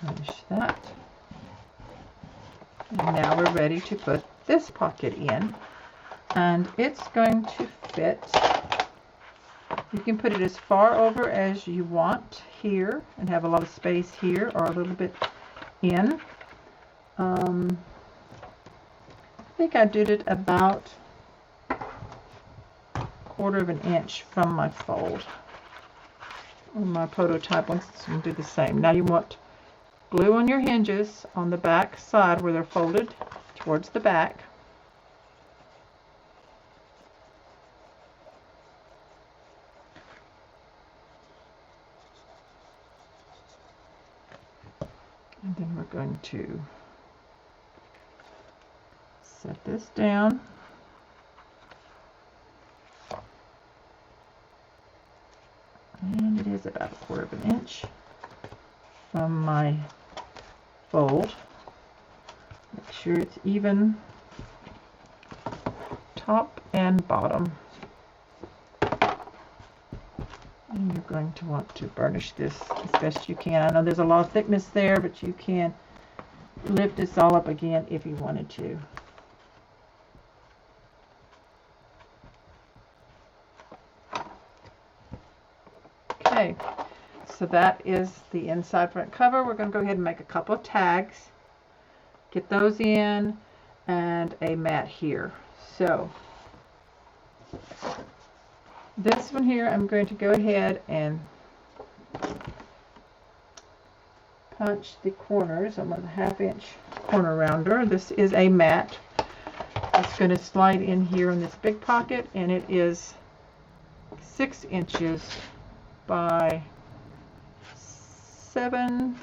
Finish that. And now we're ready to put this pocket in, and it's going to fit. You can put it as far over as you want here and have a lot of space here, or a little bit in. I think I did it about 1/4 of an inch from my fold. On my prototype ones, it's going to do the same. Now you want glue on your hinges on the back side where they're folded towards the back. And then we're going to set this down. And it is about 1/4 of an inch from my fold. Make sure it's even top and bottom. And you're going to want to burnish this as best you can. I know there's a lot of thickness there, but you can lift this all up again if you wanted to. Okay, so that is the inside front cover. We're going to go ahead and make a couple of tags, get those in, and a mat here. So This one here, I'm going to go ahead and punch the corners. I'm with a 1/2 inch corner rounder. This is a mat. It's going to slide in here in this big pocket, and it is 6 inches by 7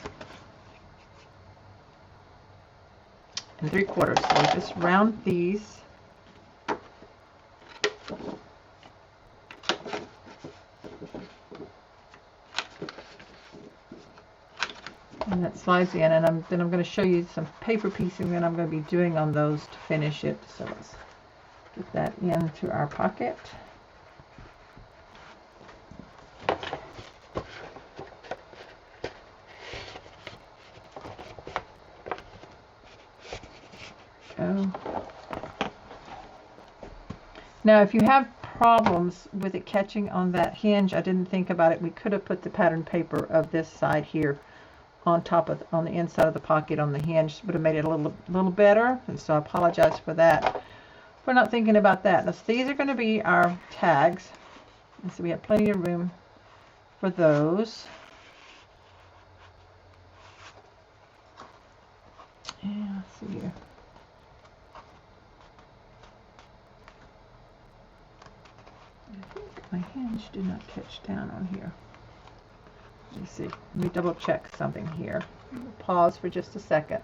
3/4. So just round these. And that slides in, and then I'm going to show you some paper piecing that I'm going to be doing on those to finish it. So let's get that into our pocket. Go. Now, if you have problems with it catching on that hinge, I didn't think about it. We could have put the pattern paper of this side here on top of on the inside of the pocket on the hinge. Would have made it a little better, and so I apologize for that, for not thinking about that. Now, so these are going to be our tags, and so we have plenty of room for those. Yeah, let's see here. I think my hinge did not catch down on here. Let me see. Let me double check something here. Pause for just a second.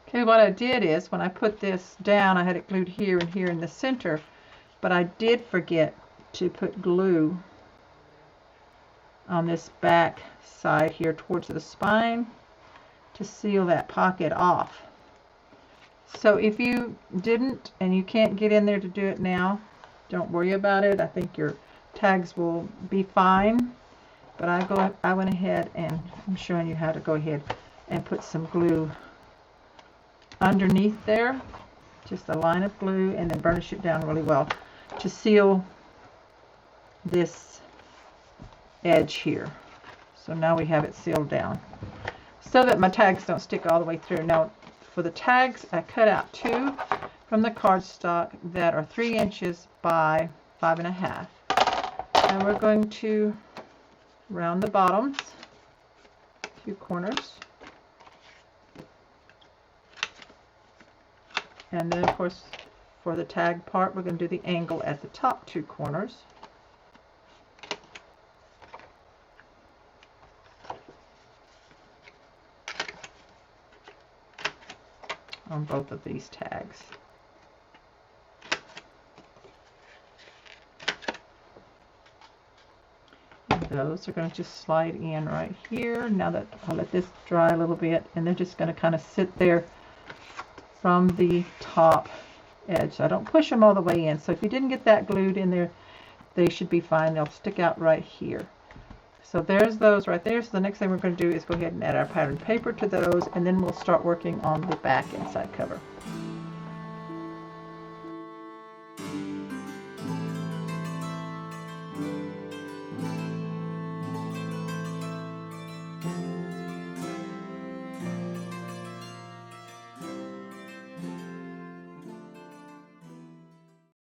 Okay, what I did is when I put this down, I had it glued here and here in the center, but I did forget to put glue on this back side here towards the spine to seal that pocket off. So if you didn't and you can't get in there to do it now, don't worry about it. I think your tags will be fine. But I went ahead and I'm showing you how to go ahead and put some glue underneath there, just a line of glue, and then burnish it down really well to seal this edge here. So now we have it sealed down so that my tags don't stick all the way through. Now for the tags, I cut out 2 from the cardstock that are 3 inches by 5 1/2, and we're going to round the bottoms, 2 corners, and then of course for the tag part we're going to do the angle at the top 2 corners. On both of these tags. Those are going to just slide in right here. Now that I'll let this dry a little bit, and they're just going to kind of sit there from the top edge. So I don't push them all the way in. So if you didn't get that glued in there, they should be fine. They'll stick out right here. So there's those right there. So the next thing we're going to do is go ahead and add our pattern paper to those, and then we'll start working on the back inside cover.